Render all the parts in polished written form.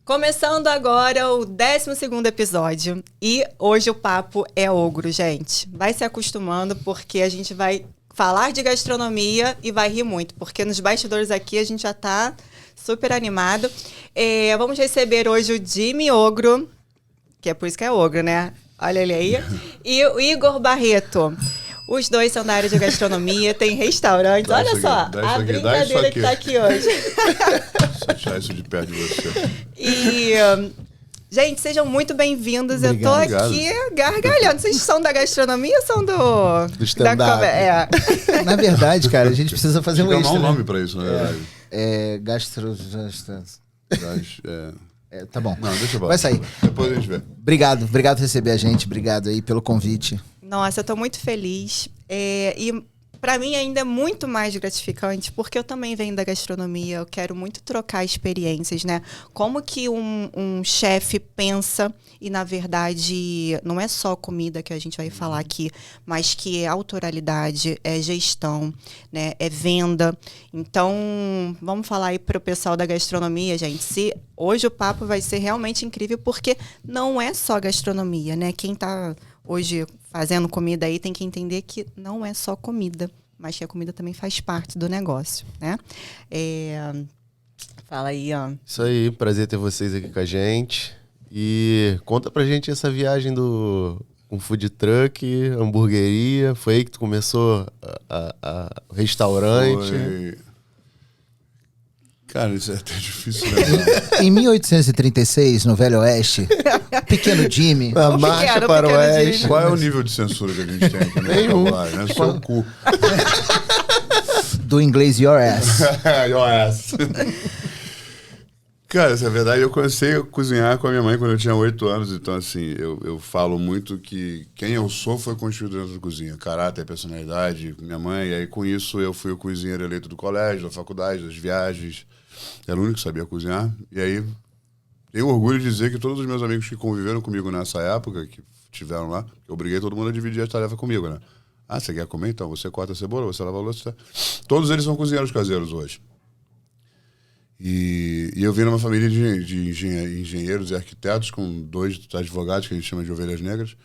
Começando agora o 12º episódio e hoje o papo é ogro, gente. Vai se acostumando porque a gente vai falar de gastronomia e vai rir muito, porque nos bastidores aqui a gente já tá super animado. Vamos receber hoje o Jimmy Ogro, que é por isso que é ogro, né? Olha ele aí. E o Igor Barreto. Os dois são da área de gastronomia, tem restaurantes. Olha só, a brincadeira que tá aqui hoje. Deixa eu tirar isso de perto de você. E, gente, sejam muito bem-vindos. Eu tô aqui gargalhando. Vocês são da gastronomia ou são do stand-up? Na verdade, cara, a gente precisa fazer um extra. Tem um nome pra isso, na verdade. Tá bom. Não, deixa eu Vai sair. Depois a gente vê. Obrigado por receber a gente. Obrigado aí pelo convite. Nossa, eu tô muito feliz. E para mim ainda é muito mais gratificante, porque eu também venho da gastronomia, eu quero muito trocar experiências, né? Como que um chefe pensa e, na verdade, não é só comida que a gente vai falar aqui, mas que é autoralidade, é gestão, né? É venda. Então, vamos falar aí pro pessoal da gastronomia, gente. Hoje o papo vai ser realmente incrível, porque não é só gastronomia, né? Quem tá hoje fazendo comida aí tem que entender que não é só comida, mas que a comida também faz parte do negócio, né? Fala aí, ó. Isso aí, prazer ter vocês aqui com a gente. E conta pra gente essa viagem com food truck, hamburgueria. Foi aí que tu começou o restaurante? Foi... Cara, isso é até difícil lembrar. Em 1836, no Velho Oeste, Pequeno Jimmy. A marcha para o oeste. Qual é o nível de censura que a gente tem aqui no vocabulário, né? Seu cu. Do inglês your ass. Your ass. Cara, essa é verdade. Eu comecei a cozinhar com a minha mãe quando eu tinha 8 anos. Então, assim, eu falo muito que quem eu sou foi construído dentro da cozinha. Caráter, personalidade, minha mãe. E aí, com isso, eu fui o cozinheiro eleito do colégio, da faculdade, das viagens. Era o único que sabia cozinhar. E aí, tenho orgulho de dizer que todos os meus amigos que conviveram comigo nessa época, que tiveram lá, eu obriguei todo mundo a dividir as tarefas comigo, né? Ah, você quer comer? Então, você corta a cebola, você lava a louça. Todos eles são cozinheiros caseiros hoje. E eu vim numa família de engenheiros e arquitetos, com 2 advogados, que a gente chama de ovelhas negras.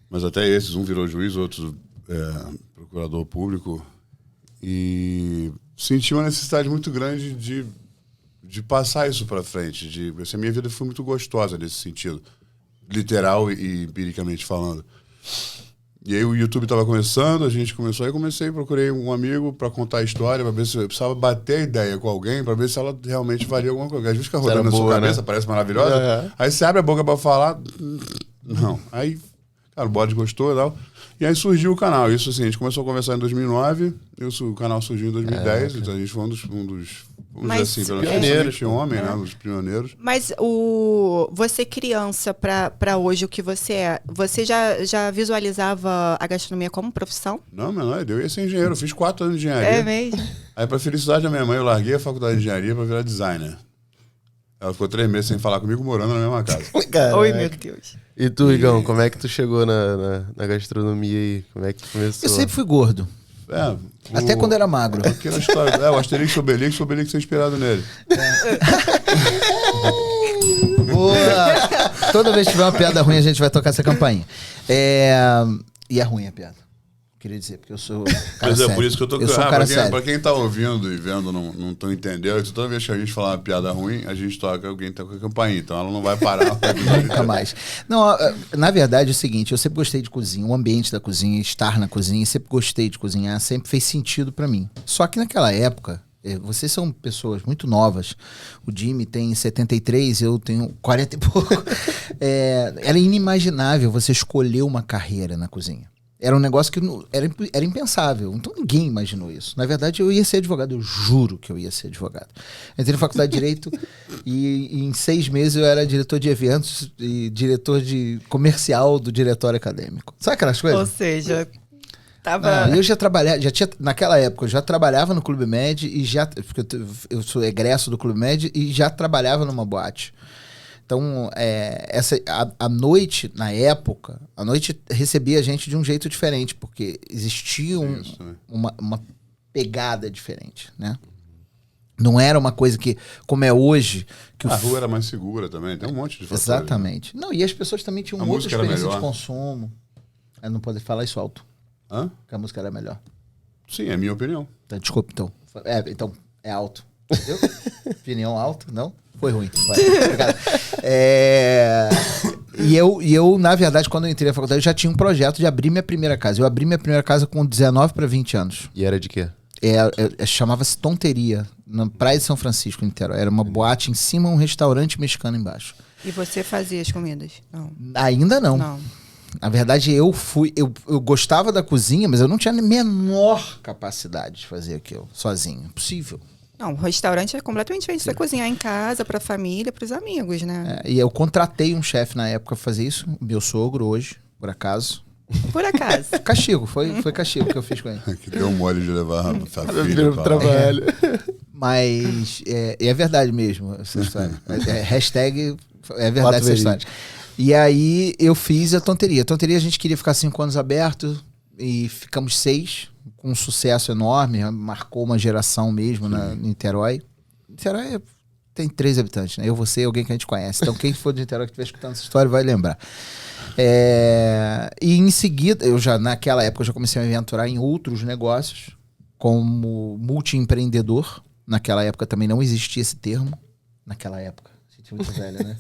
Mas até esses, um virou juiz, outro procurador público. E senti uma necessidade muito grande de passar isso para frente. A minha vida foi muito gostosa nesse sentido, literal e empiricamente falando. E aí o YouTube estava começando, a gente começou, aí procurei um amigo para contar a história, para ver se eu precisava bater a ideia com alguém, para ver se ela realmente valia alguma coisa. Às vezes fica rodando na sua cabeça, né? Parece maravilhosa. Aí você abre a boca para falar, não. Aí, cara, o bode gostou e tal. E aí surgiu o canal. Isso assim, a gente começou a conversar em 2009, o canal surgiu em 2010, então a gente foi um dos vamos dizer assim, pelo menos homem, né? Dos pioneiros. Mas você criança para hoje, o que você é, você já visualizava a gastronomia como profissão? Não, menor, eu ia ser engenheiro, eu fiz 4 anos de engenharia. É mesmo? Aí, pra felicidade da minha mãe, eu larguei a faculdade de engenharia pra virar designer. Ela ficou 3 meses sem falar comigo, morando na mesma casa. Oi, meu Deus. E tu, Igão, como é que tu chegou na gastronomia aí? Como é que tu começou? Eu sempre fui gordo. Até quando era magro. Aqui na história, o Asterix e Obelix é inspirado nele. Boa! Toda vez que tiver uma piada ruim, a gente vai tocar essa campainha. E é ruim a piada. Queria dizer, porque eu sou cara Mas sério. por isso que eu tô... Eu sou um cara sério. Pra quem tá ouvindo e vendo, não tô entendendo, toda vez que a gente falar uma piada ruim, a gente toca, alguém toca a campainha, então ela não vai parar. Nunca mais. Não, na verdade é o seguinte, eu sempre gostei de cozinha, o ambiente da cozinha, estar na cozinha, sempre gostei de cozinhar, sempre fez sentido pra mim. Só que naquela época, vocês são pessoas muito novas, o Jimmy tem 73, eu tenho 40 e pouco. Era inimaginável você escolher uma carreira na cozinha. Era um negócio que era impensável. Então ninguém imaginou isso. Na verdade, eu ia ser advogado. Eu juro que eu ia ser advogado. Entrei na faculdade de Direito e em 6 meses eu era diretor de eventos e diretor de comercial do diretório acadêmico. Sabe aquelas coisas? Ou seja, tava... eu já trabalhava, naquela época, eu já trabalhava no Clube Med e porque eu sou egresso do Clube Med e já trabalhava numa boate. Então, a noite, na época, a noite recebia a gente de um jeito diferente, porque existia uma pegada diferente, né? Não era uma coisa que, como é hoje... que A rua era mais segura também, tem um monte de fatores. Exatamente. Não, e as pessoas também tinham A outra música era experiência de melhor. consumo. Eu não posso falar isso alto, Hã? que a música era melhor. Sim, é a minha opinião. Tá, desculpa, então. Então, é alto. Entendeu? Opinião alto? Não? Foi ruim. Vai. Obrigado. E eu, na verdade, quando eu entrei na faculdade, eu já tinha um projeto de abrir minha primeira casa. Eu abri minha primeira casa com 19 para 20 anos. E era de quê? Chamava-se Tonteria, na Praia de São Francisco, em Niterói. Era uma boate em cima, um restaurante mexicano embaixo. E você fazia as comidas? Não. Ainda não. Não. Na verdade, eu gostava da cozinha, mas eu não tinha a menor capacidade de fazer aquilo sozinho. Impossível. Não, o restaurante é completamente diferente. Você cozinhar em casa, pra família, pros amigos, né? E eu contratei um chefe na época pra fazer isso. Meu sogro hoje, por acaso. Por acaso. Castigo, foi castigo que eu fiz com ele. Que deu mole de levar a filha Virou pra lá. trabalho. Mas é verdade mesmo essa história. Hashtag é verdade Fato essa história. E aí eu fiz a Tonteria. A Tonteria a gente queria ficar 5 anos aberto e ficamos 6, com um sucesso enorme. Marcou uma geração mesmo em Niterói. Niterói tem 3 habitantes, né? Eu, você e alguém que a gente conhece. Então quem for de Niterói que estiver escutando essa história vai lembrar. E em seguida, naquela época eu já comecei a me aventurar em outros negócios, como multiempreendedor. Naquela época também não existia esse termo. Naquela época. Gente muito velha, né?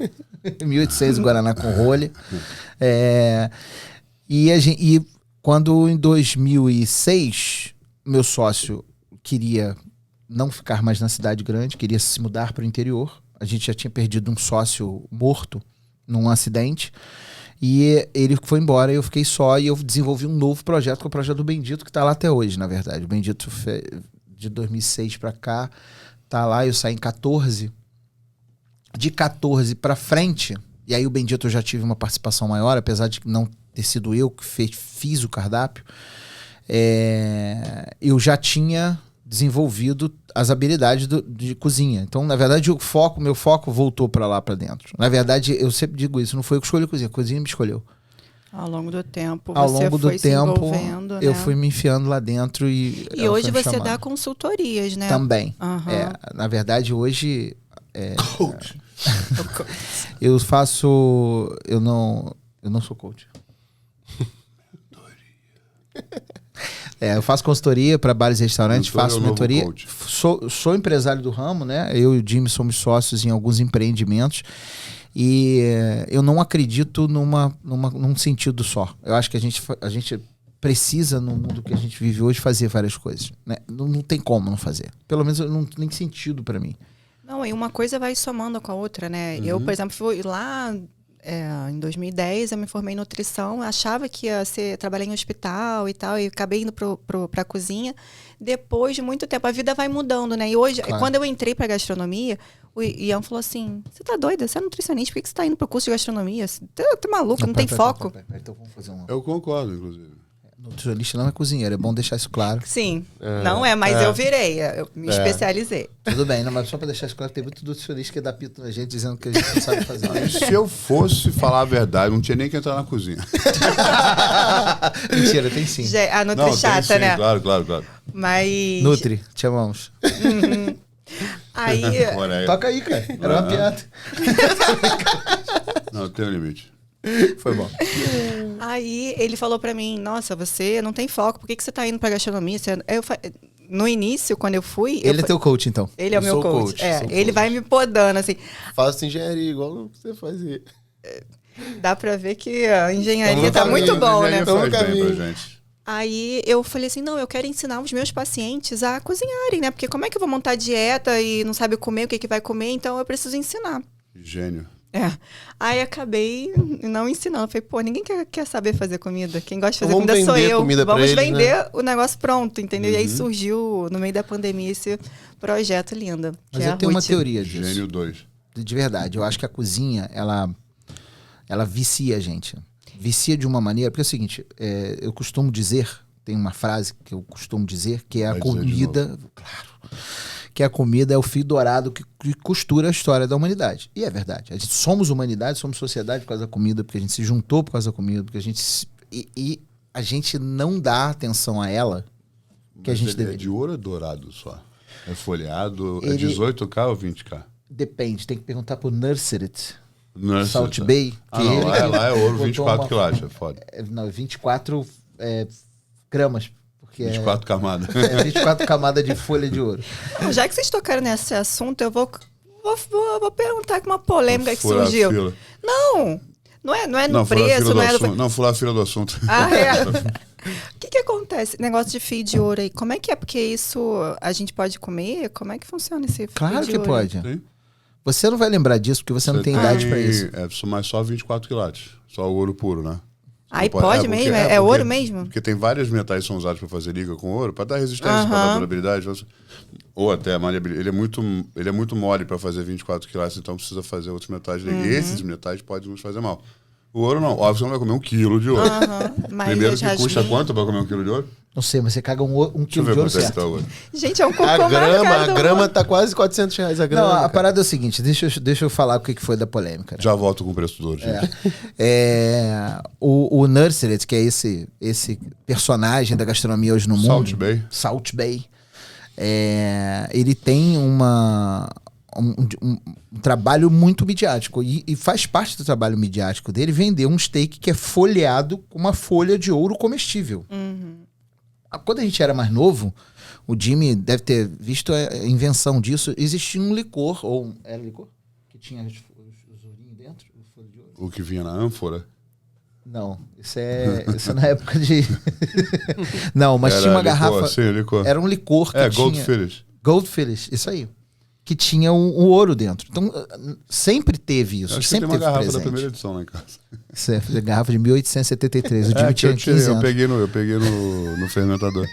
1800 Guaraná com rolha. E quando em 2006 meu sócio queria não ficar mais na cidade grande, queria se mudar para o interior. A gente já tinha perdido um sócio morto num acidente. E ele foi embora e eu fiquei só. E eu desenvolvi um novo projeto, que é o projeto do Bendito, que está lá até hoje, na verdade. O Bendito de 2006 para cá tá lá. Eu saí em 14. De 14 para frente, e aí o Bendito eu já tive uma participação maior, apesar de não ter sido eu que fiz o cardápio. Eu já tinha desenvolvido as habilidades de cozinha. Então, na verdade, meu foco voltou para lá, para dentro. Na verdade, eu sempre digo isso, não foi eu que escolhi a cozinha me escolheu. Ao longo do tempo, Ao você longo do foi tempo, se envolvendo, eu né? fui me enfiando lá dentro e hoje foi me você chamando. dá consultorias, né? Também. Aham. Na verdade, hoje... Coach. Eu faço... Eu não sou coach. Eu faço consultoria para bares e restaurantes, Mentor é faço o novo mentoria. coach. Sou empresário do ramo, né? Eu e o Jimmy somos sócios em alguns empreendimentos. E eu não acredito num sentido só. Eu acho que a gente precisa, no mundo que a gente vive hoje, fazer várias coisas. Né? Não tem como não fazer. Pelo menos não tem sentido para mim. Não, e uma coisa vai somando com a outra, né? Eu, por exemplo, fui lá em 2010, eu me formei em nutrição, achava que ia trabalhar em hospital e tal, e acabei indo pra cozinha. Depois de muito tempo, a vida vai mudando, né? E hoje, Claro. quando eu entrei pra gastronomia, o Ian falou assim, você tá doida? Você é nutricionista, por que você tá indo pro curso de gastronomia? Você tá maluco, não tem foco? Então vamos fazer um... Eu concordo, inclusive. Nutricionista não é cozinheiro, é bom deixar isso claro. Sim, não é, mas eu virei, eu me especializei. Tudo bem, não, mas só pra deixar isso claro, tem muito nutricionista que dá pito na gente dizendo que a gente não sabe fazer. E se eu fosse falar a verdade, não tinha nem que entrar na cozinha. Mentira, tem sim. A Nutri Não, tem chata, sim, né? Claro. Mas... Nutri, te amamos. Aí... Olha aí. Toca aí, cara. Era uma piada. Não, tem um limite. Foi bom. Aí ele falou pra mim, nossa, você não tem foco, por que você tá indo pra gastronomia? No início, quando eu fui... Ele é teu coach, então. Ele é o Eu meu sou coach. coach, sou Ele coach. vai me podando, assim. Faço engenharia igual você fazia. Dá pra ver que a engenharia Tamo tá no muito caminho, bom, a né? engenharia Tamo no faz bem caminho. pra gente. Aí eu falei assim, não, eu quero ensinar os meus pacientes a cozinharem, né? Porque como é que eu vou montar dieta e não sabe comer, o que vai comer? Então eu preciso ensinar. Gênio. Aí acabei não ensinando. Falei, pô, ninguém quer saber fazer comida. Quem gosta de fazer Vamos comida sou vender eu. comida pra Vamos eles, vender o negócio pronto, entendeu? E aí surgiu, no meio da pandemia, esse projeto lindo. Mas que é eu a tenho uma Ruth. teoria disso. Gênio 2. De verdade. Eu acho que a cozinha, ela vicia a gente. Vicia de uma maneira... Porque é o seguinte, eu costumo dizer... Tem uma frase que eu costumo dizer, que é a Vai dizer de comida... Claro. Que a comida é o fio dourado que costura a história da humanidade. E é verdade. A gente somos humanidade, somos sociedade por causa da comida, porque a gente se juntou por causa da comida, porque a gente... E a gente não dá atenção a ela que a Mas gente ele é deveria. de ouro ou dourado só? É folheado. É Ele- 18K ou 20K? Depende, tem que perguntar pro Nurserit, Não é Salt certo. Bay. Ah, não, lá é ouro, botou 24 uma- quilates, é foda. Não, 24 gramas. Porque 24 camadas. é 24 camadas de folha de ouro. Não, já que vocês tocaram nesse assunto, eu vou perguntar com uma polêmica que Furar a surgiu. fila. Não é no Não, furar a preço, fila do não é no... assunto. Não, furar a fila do assunto. Ah, é. O que acontece? Negócio de fio de ouro aí. Como é que é? Porque isso a gente pode comer? Como é que funciona esse fio Claro de que ouro? pode. Sim. Você não vai lembrar disso porque você não tem idade pra isso. Mas só 24 quilates. Só o ouro puro, né? Você Aí não pode porque- mesmo? É porque- ouro mesmo? Porque tem vários metais que são usados para fazer liga com ouro, para dar resistência, para dar Aham. durabilidade. Ou até maleabilidade. Ele é muito mole para fazer 24 quilates, então precisa fazer outros metais. Uhum. E esses metais podem nos fazer mal. O ouro não. Óbvio, você não vai comer 1 quilo de ouro. Aham. Mas Primeiro eu que já custa vi. quanto para comer 1 quilo de ouro? Não sei, mas você caga um Deixa eu quilo ver de ouro quanto é que certo. tá o ouro. Gente, é um cocô A marcado. grama tá quase R$400 a grama. Não, a cara. parada é o seguinte, deixa eu falar o que foi da polêmica. Né? Já volto com o preço do ouro, gente. O Nurserit, que é esse personagem da gastronomia hoje no mundo. Salt Bay. Salt Bay. Ele tem um trabalho muito midiático. E faz parte do trabalho midiático dele vender um steak que é folheado com uma folha de ouro comestível. Quando a gente era mais novo, o Jimmy deve ter visto a invenção disso. Existia um licor, ou era licor? Que tinha os ourinhos dentro, folha de ouro. O que vinha na ânfora. Não, isso é na época de... Não, mas Era tinha uma licor, garrafa... sim, licor. Era um licor que É, tinha... Goldfish. Goldfish, isso aí. Que tinha um ouro dentro. Então, sempre teve isso. Acho que Sempre tem uma teve garrafa presente. da primeira edição lá em casa. Certo, garrafa de 1873. O Jimmy Que tinha eu tirei, 15 anos. eu peguei no fermentador.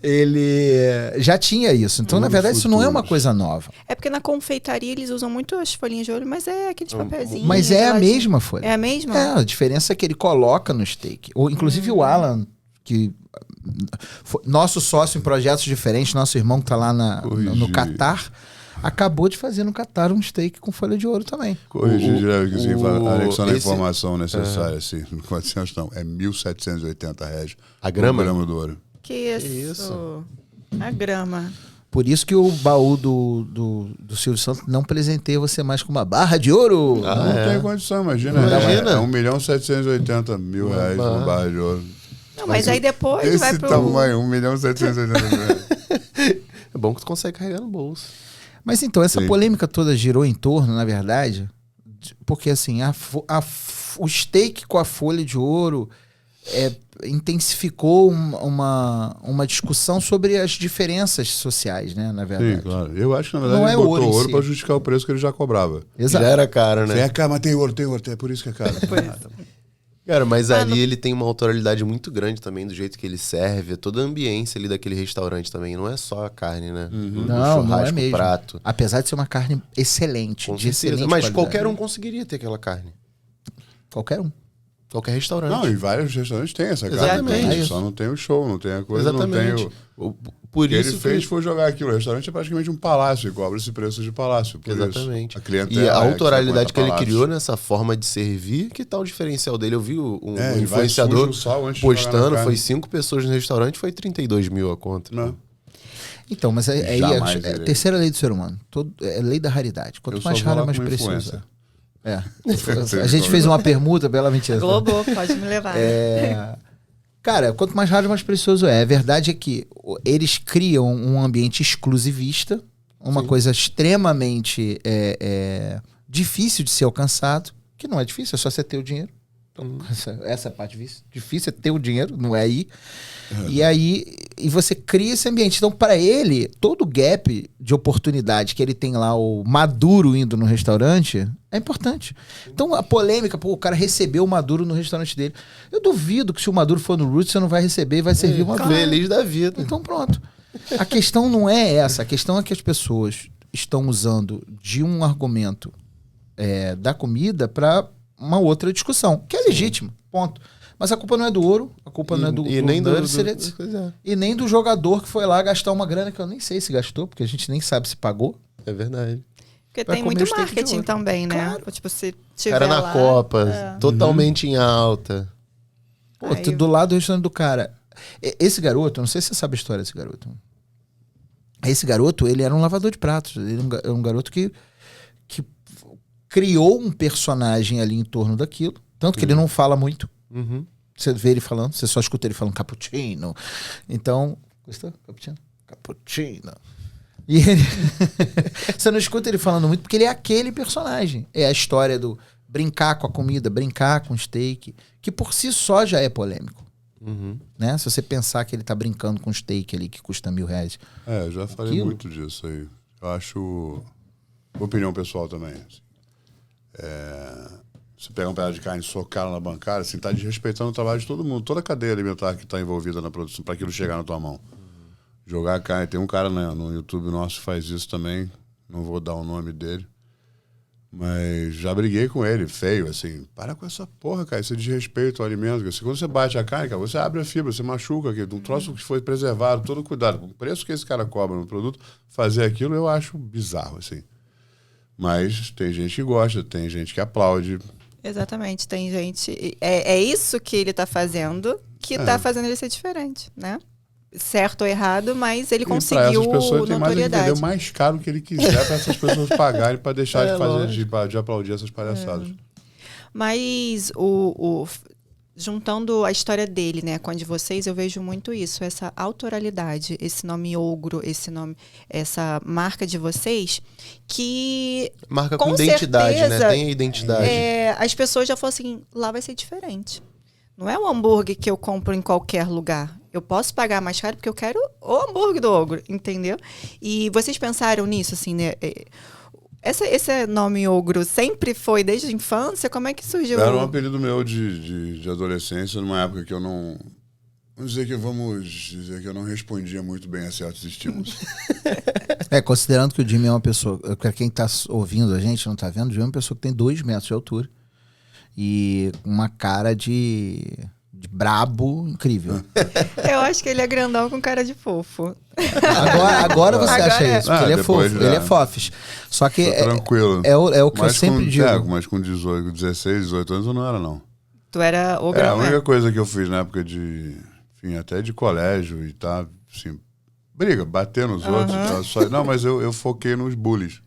Ele já tinha isso. Então, na Mundos verdade, isso não é uma futuros. coisa nova. É porque na confeitaria eles usam muito as folhinhas de ouro, mas é aqueles papelzinhos. Mas é a geladinho. mesma folha. É a mesma? É, a diferença é que ele coloca no steak. Ou, inclusive o Alan, que foi nosso sócio em projetos diferentes, nosso irmão que tá lá no Corrigir. Catar, acabou de fazer no Catar um steak com folha de ouro também. Corrigir direto, assim, anexando a esse- informação necessária, assim. Não 400 não, é R$1.780 A grama? por grama do ouro. Que isso? A grama. Por isso que o baú do Silvio Santos não presenteia você mais com uma barra de ouro. Não tem condição, imagina. Imagina. É R$1.780.000 uma barra de ouro. Não, mas aí depois Esse vai pro... tamanho, R$1.780.000. É bom que tu consegue carregar no bolso. Mas então, essa Sim. polêmica toda girou em torno, na verdade, porque assim, o steak com a folha de ouro intensificou uma discussão sobre as diferenças sociais, né, na verdade. Sim, claro. Eu acho que, na verdade, Não ele é botou ouro em ouro si. para justificar o preço que ele já cobrava. Exato. Já era caro, né? É caro, mas tem ouro, é por isso que é caro. Cara, mas ali ele tem uma autoralidade muito grande também do jeito que ele serve, toda a ambiência ali daquele restaurante também, não é só a carne, né? Do Não é churrasco, mesmo. prato. Apesar de ser uma carne excelente, Com de certeza. excelente Mas qualidade. qualquer um conseguiria ter aquela carne. Qualquer um. Qualquer restaurante. Não, e vários restaurantes têm essa carne. Exatamente. também, Só não tem o show, não tem a coisa, Exatamente. não tem o... Por O que isso ele fez que... foi jogar aquilo. O restaurante é praticamente um palácio e cobra esse preço de palácio. Por Exatamente. Isso. A clientela E a é autoralidade que ele palácios. criou nessa forma de servir, que tal o diferencial dele? Eu vi um Ele vai influenciador sujo o sal antes de jogar na postando, carne. foi 5 pessoas no restaurante, foi 32 mil a conta. Não. Então, mas aí Jamais é a irei. terceira lei do ser humano. É lei da raridade. Quanto Eu só mais vou raro, lá mais como precioso. influencer. A gente fez uma permuta, bela mentira. Globo, pode me levar. Cara, quanto mais raro, mais precioso é. A verdade é que eles criam um ambiente exclusivista, uma coisa extremamente difícil de ser alcançado, que não é difícil, é só você ter o dinheiro. Então, essa é a parte difícil. Difícil é ter o dinheiro, não é aí. E você cria esse ambiente. Então, para ele, todo gap de oportunidade que ele tem lá, o Maduro indo no restaurante, é importante. Então, a polêmica, o cara recebeu o Maduro no restaurante dele. Eu duvido que se o Maduro for no Roots, você não vai receber e vai servir o Maduro. Feliz da vida. Então, pronto. A questão não é essa. A questão é que as pessoas estão usando de um argumento da comida para uma outra discussão, que é legítimo, ponto. Mas a culpa não é do ouro, a culpa não é do e nem do Nurserit, pois é. e nem do jogador que foi lá gastar uma grana que eu nem sei se gastou, porque a gente nem sabe se pagou. É verdade. Porque Vai tem comer muito o steak de marketing ouro. também, né? Claro. Tipo, se tiver Cara na lá, Copa, totalmente em alta. Pô, Aí- do lado do restaurante do cara. Esse garoto, eu não sei se você sabe a história desse garoto. Esse garoto, ele era um lavador de pratos. Ele é um garoto que criou um personagem ali em torno daquilo. Tanto que ele não fala muito. Você vê ele falando, você só escuta ele falando cappuccino. Então, gostou? Cappuccino? Cappuccino. E ele... você não escuta ele falando muito porque ele é aquele personagem. É a história do brincar com a comida, brincar com o steak, que por si só já é polêmico. Né? Se você pensar que ele tá brincando com steak ali que custa R$1.000. Eu já falei muito disso aí. Eu acho... Opinião pessoal também. Assim. Você pega um pedaço de carne e socar na bancada, assim, tá desrespeitando o trabalho de todo mundo, toda a cadeia alimentar que está envolvida na produção, para aquilo chegar na tua mão. Jogar carne. Tem um cara, né, no YouTube nosso que faz isso também, não vou dar o nome dele, mas já briguei com ele, feio, assim, para com essa porra, cara, isso é desrespeito ao alimento. Assim, quando você bate a carne, cara, você abre a fibra, você machuca aqui, um troço que foi preservado, todo cuidado. O preço que esse cara cobra no produto, fazer aquilo eu acho bizarro, assim. Mas tem gente que gosta, tem gente que aplaude. Exatamente, tem gente... É isso que ele tá fazendo, que tá fazendo ele ser diferente, né? Certo ou errado, mas ele conseguiu notoriedade. Essas pessoas tem mais que vender o mais caro que ele quiser para essas pessoas pagarem para deixar de fazer, de aplaudir essas palhaçadas. Mas juntando a história dele, né, com a de vocês, eu vejo muito isso, essa autoralidade, esse nome ogro, essa marca de vocês, que marca com identidade, certeza, né? Tem identidade. As pessoas já falam assim, lá vai ser diferente. Não é um hambúrguer que eu compro em qualquer lugar. Eu posso pagar mais caro porque eu quero o hambúrguer do ogro, entendeu? E vocês pensaram nisso, assim, né? Esse nome ogro sempre foi desde a infância? Como é que surgiu? Era um apelido meu de adolescência, numa época que eu não... Vamos dizer que eu não respondia muito bem a certos estímulos. Considerando que o Jimmy é uma pessoa... Pra quem tá ouvindo a gente, não tá vendo, o Jimmy é uma pessoa que tem 2 metros de altura. E uma cara de brabo incrível. Eu acho que ele é grandão com cara de fofo. Agora você acha isso, porque ele é fofo, ele é fofes. Só que tranquilo. É o que eu sempre digo. Mas com 16, 18 anos eu não era, não. Tu era o grão, a única coisa que eu fiz na época enfim, até de colégio e tal, assim, bater nos outros e tal. Não, mas eu foquei nos bullies.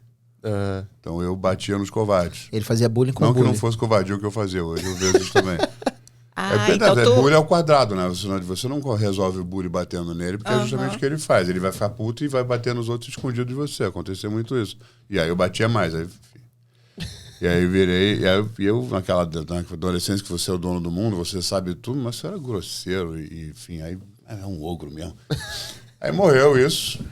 Então eu batia nos covardes. Ele fazia bullying com bullying. Não que não fosse covardia o que eu fazia, hoje eu vejo isso também. Então bullying ao quadrado, né? Você não resolve o bullying batendo nele, porque é justamente o que ele faz. Ele vai ficar puto e vai bater nos outros escondidos de você. Aconteceu muito isso. E aí eu batia mais. E aí virei... E eu na adolescência, que você é o dono do mundo, você sabe tudo, mas você era grosseiro. E enfim, aí é um ogro mesmo. Aí morreu isso.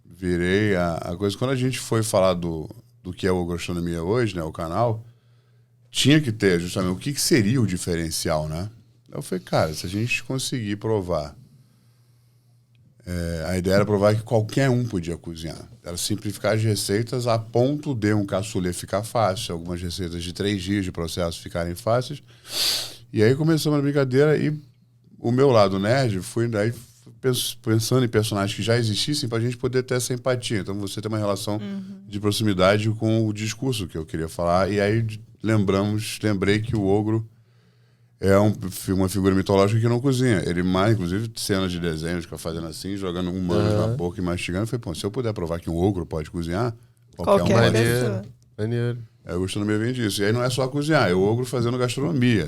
Virei a coisa. Quando a gente foi falar do que é o Ogroastronomia hoje, né? O canal... Tinha que ter justamente o que seria o diferencial, né? Eu falei, cara, se a gente conseguir provar... a ideia era provar que qualquer um podia cozinhar. Era simplificar as receitas a ponto de um cassoulet ficar fácil, algumas receitas de 3 dias de processo ficarem fáceis. E aí começamos a brincadeira e o meu lado nerd foi daí pensando em personagens que já existissem para a gente poder ter essa empatia. Então você tem uma relação de proximidade com o discurso que eu queria falar. E aí lembrei que o ogro é uma figura mitológica que não cozinha. Ele mais, inclusive, cenas de desenhos que eu fazendo assim, jogando humanos na boca e mastigando. Eu falei, pô, se eu puder provar que um ogro pode cozinhar, qualquer um. Maneiro. A gastronomia vem disso. E aí não é só cozinhar, é o ogro fazendo gastronomia.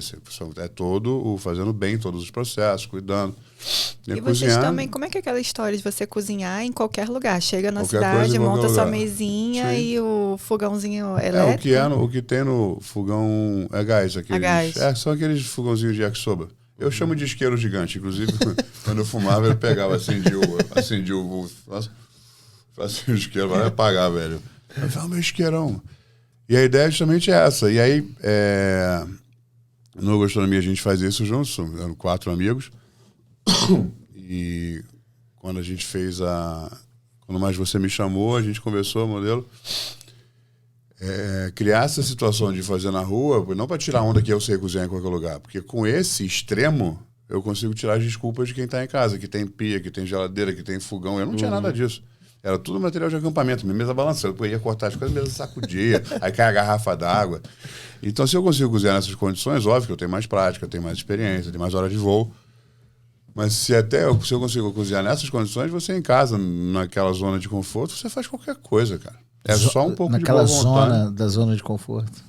É todo o fazendo bem todos os processos, cuidando. E vocês também, como é que é aquela história de você cozinhar em qualquer lugar? Chega na cidade, monta sua mesinha e o fogãozinho elétrico? O que tem no fogão é gás. Gás. São aqueles fogãozinhos de yakisoba. Eu chamo de isqueiro gigante. Inclusive, quando eu fumava, ele pegava, acendia o o isqueiro, vai apagar, velho. Eu falava, meu isqueirão. E a ideia justamente é essa. E aí, no Gastronomia a gente faz isso juntos, eram 4 amigos. E quando a gente fez quando mais você me chamou, a gente conversou, modelo. Criar essa situação de fazer na rua, não para tirar onda que eu sei cozinhar em qualquer lugar, porque com esse extremo eu consigo tirar as desculpas de quem está em casa, que tem pia, que tem geladeira, que tem fogão. Eu não tinha nada disso. Era tudo material de acampamento, minha mesa balançando. Eu ia cortar as coisas, a mesa sacudia, aí cai a garrafa d'água. Então, se eu consigo cozinhar nessas condições, óbvio que eu tenho mais prática, eu tenho mais experiência, eu tenho mais horas de voo. Mas se eu consigo cozinhar nessas condições, você em casa, naquela zona de conforto, você faz qualquer coisa, cara. É só um pouco de boa vontade. Naquela zona de conforto.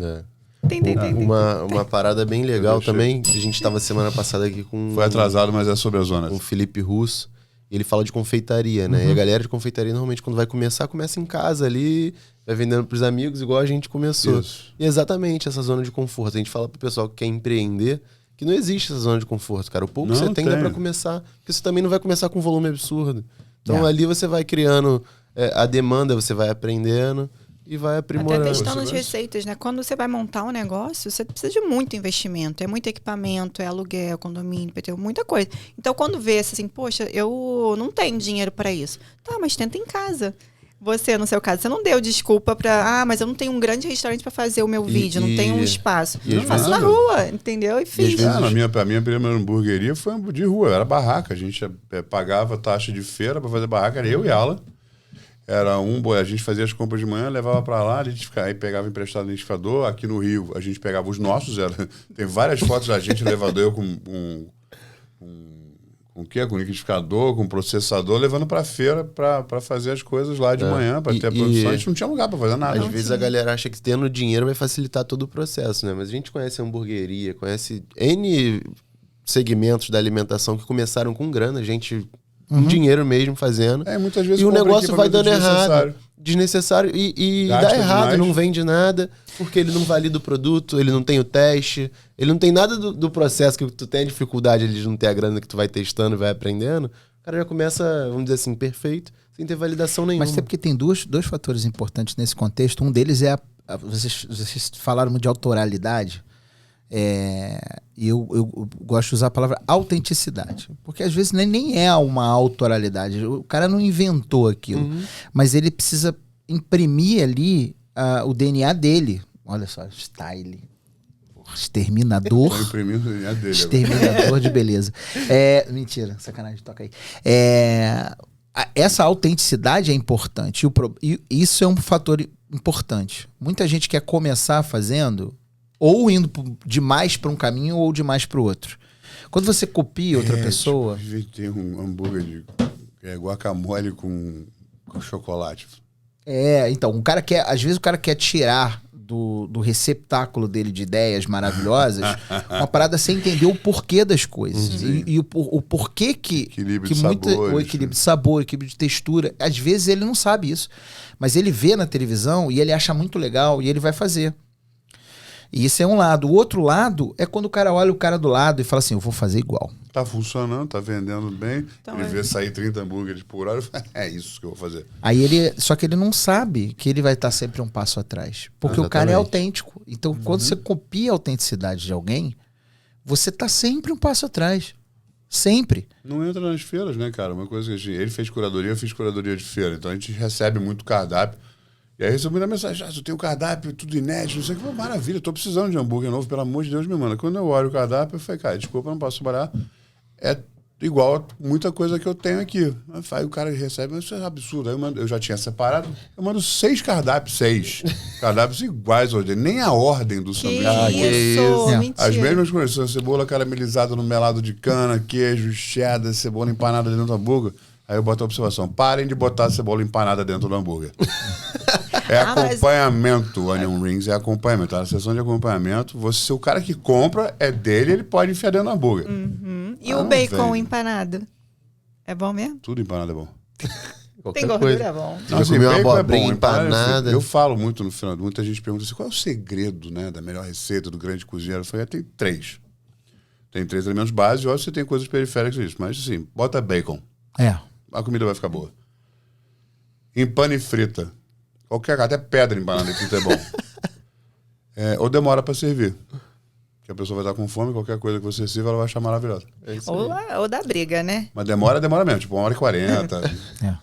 É. Tem. Uma parada bem legal também, a gente estava semana passada aqui com... Foi atrasado, mas é sobre a zona. Com o Felipe Russo. E ele fala de confeitaria, né? E a galera de confeitaria, normalmente, quando vai começa em casa ali, vai vendendo pros amigos, igual a gente começou. Isso. E exatamente essa zona de conforto. A gente fala pro pessoal que quer empreender que não existe essa zona de conforto, cara. O pouco que você tem dá pra começar, porque você também não vai começar com um volume absurdo. Então ali você vai criando a demanda, você vai aprendendo e vai aprimorando. Até testando as receitas, né? Quando você vai montar um negócio, você precisa de muito investimento. É muito equipamento, é aluguel, condomínio, PT, muita coisa. Então, quando vê assim, poxa, eu não tenho dinheiro para isso. Tá, mas tenta em casa. Você, no seu caso, você não deu desculpa pra... mas eu não tenho um grande restaurante para fazer o meu vídeo, não tenho um espaço. Eu faço na rua, entendeu? E fiz. A minha primeira hamburgueria foi de rua, era barraca. A gente pagava taxa de feira para fazer barraca, era eu e ela. A gente fazia as compras de manhã, levava para lá, aí pegava emprestado no liquidificador. Aqui no Rio, a gente pegava os nossos. Tem várias fotos da gente no elevador, eu com liquidificador, com processador, levando para feira para fazer as coisas lá de manhã, para ter a produção. A gente não tinha lugar para fazer nada. Às vezes a galera acha que tendo dinheiro vai facilitar todo o processo, né? Mas a gente conhece a hamburgueria, conhece N segmentos da alimentação que começaram com grana, gente com dinheiro mesmo fazendo. Muitas vezes e o negócio vai dando errado. Desnecessário. E dá errado, demais. Não vende nada, porque ele não valida o produto, ele não tem o teste, ele não tem nada do processo que tu tem a dificuldade de não ter a grana que tu vai testando e vai aprendendo. O cara já começa, vamos dizer assim, perfeito, sem ter validação nenhuma. Mas é porque tem dois fatores importantes nesse contexto. Um deles é vocês falaram muito de autoralidade. E eu gosto de usar a palavra autenticidade, porque às vezes nem é uma autoralidade, o cara não inventou aquilo, mas ele precisa imprimir ali o DNA dele. Olha só, style, exterminador de beleza. Mentira, sacanagem, toca aí. Essa autenticidade é importante, e isso é um fator importante. Muita gente quer começar fazendo ou indo demais para um caminho ou demais para o outro. Quando você copia outra pessoa... Tipo, tem um hambúrguer de guacamole com chocolate. Então, às vezes o cara quer tirar do receptáculo dele de ideias maravilhosas uma parada sem entender o porquê das coisas. E o porquê o equilíbrio de sabor, o equilíbrio de textura. Às vezes ele não sabe isso, mas ele vê na televisão e ele acha muito legal e ele vai fazer. E isso é um lado. O outro lado é quando o cara olha o cara do lado e fala assim, eu vou fazer igual. Tá funcionando, tá vendendo bem. Então, ele vê sair 30 hambúrgueres por hora, é isso que eu vou fazer. Só que ele não sabe que ele vai estar sempre um passo atrás. Porque o cara é autêntico. Então, quando você copia a autenticidade de alguém, você tá sempre um passo atrás. Sempre. Não entra nas feiras, né, cara? Uma coisa que ele fez curadoria, eu fiz curadoria de feira. Então a gente recebe muito cardápio. E aí recebo muita mensagem, eu tenho cardápio, tudo inédito, não sei o que. Maravilha, eu tô precisando de hambúrguer novo, pelo amor de Deus, me manda. Quando eu olho o cardápio, eu falei, cara, desculpa, eu não posso trabalhar. É igual a muita coisa que eu tenho aqui. Aí o cara recebe, mas isso é absurdo. Aí eu já tinha separado, eu mando 6 cardápios, 6 cardápios iguais hoje. Nem a ordem do sanduíche. Que isso? As mesmas coisas, cebola caramelizada no melado de cana, queijo, cheddar, cebola empanada dentro do hambúrguer. Aí eu boto a observação, parem de botar cebola empanada dentro do hambúrguer. Acompanhamento, onion rings é acompanhamento. A sessão de acompanhamento, o cara que compra é dele, ele pode enfiar dentro do hambúrguer. E o bacon empanado? É bom mesmo? Tudo empanado é bom. Tem gordura, é bom. Não, comer uma abobrinha empanada. Eu falo muito no final, muita gente pergunta assim, qual é o segredo, né, da melhor receita do grande cozinheiro? Eu falei, tem 3. Tem 3 elementos básicos, óbvio você tem coisas periféricas disso, mas assim, bota bacon. A comida vai ficar boa. Empana e frita. Até pedra empanada frita é bom. Ou demora para servir. Que a pessoa vai estar com fome, qualquer coisa que você sirva, ela vai achar maravilhosa. Ou dá briga, né? Mas demora mesmo, tipo 1h40.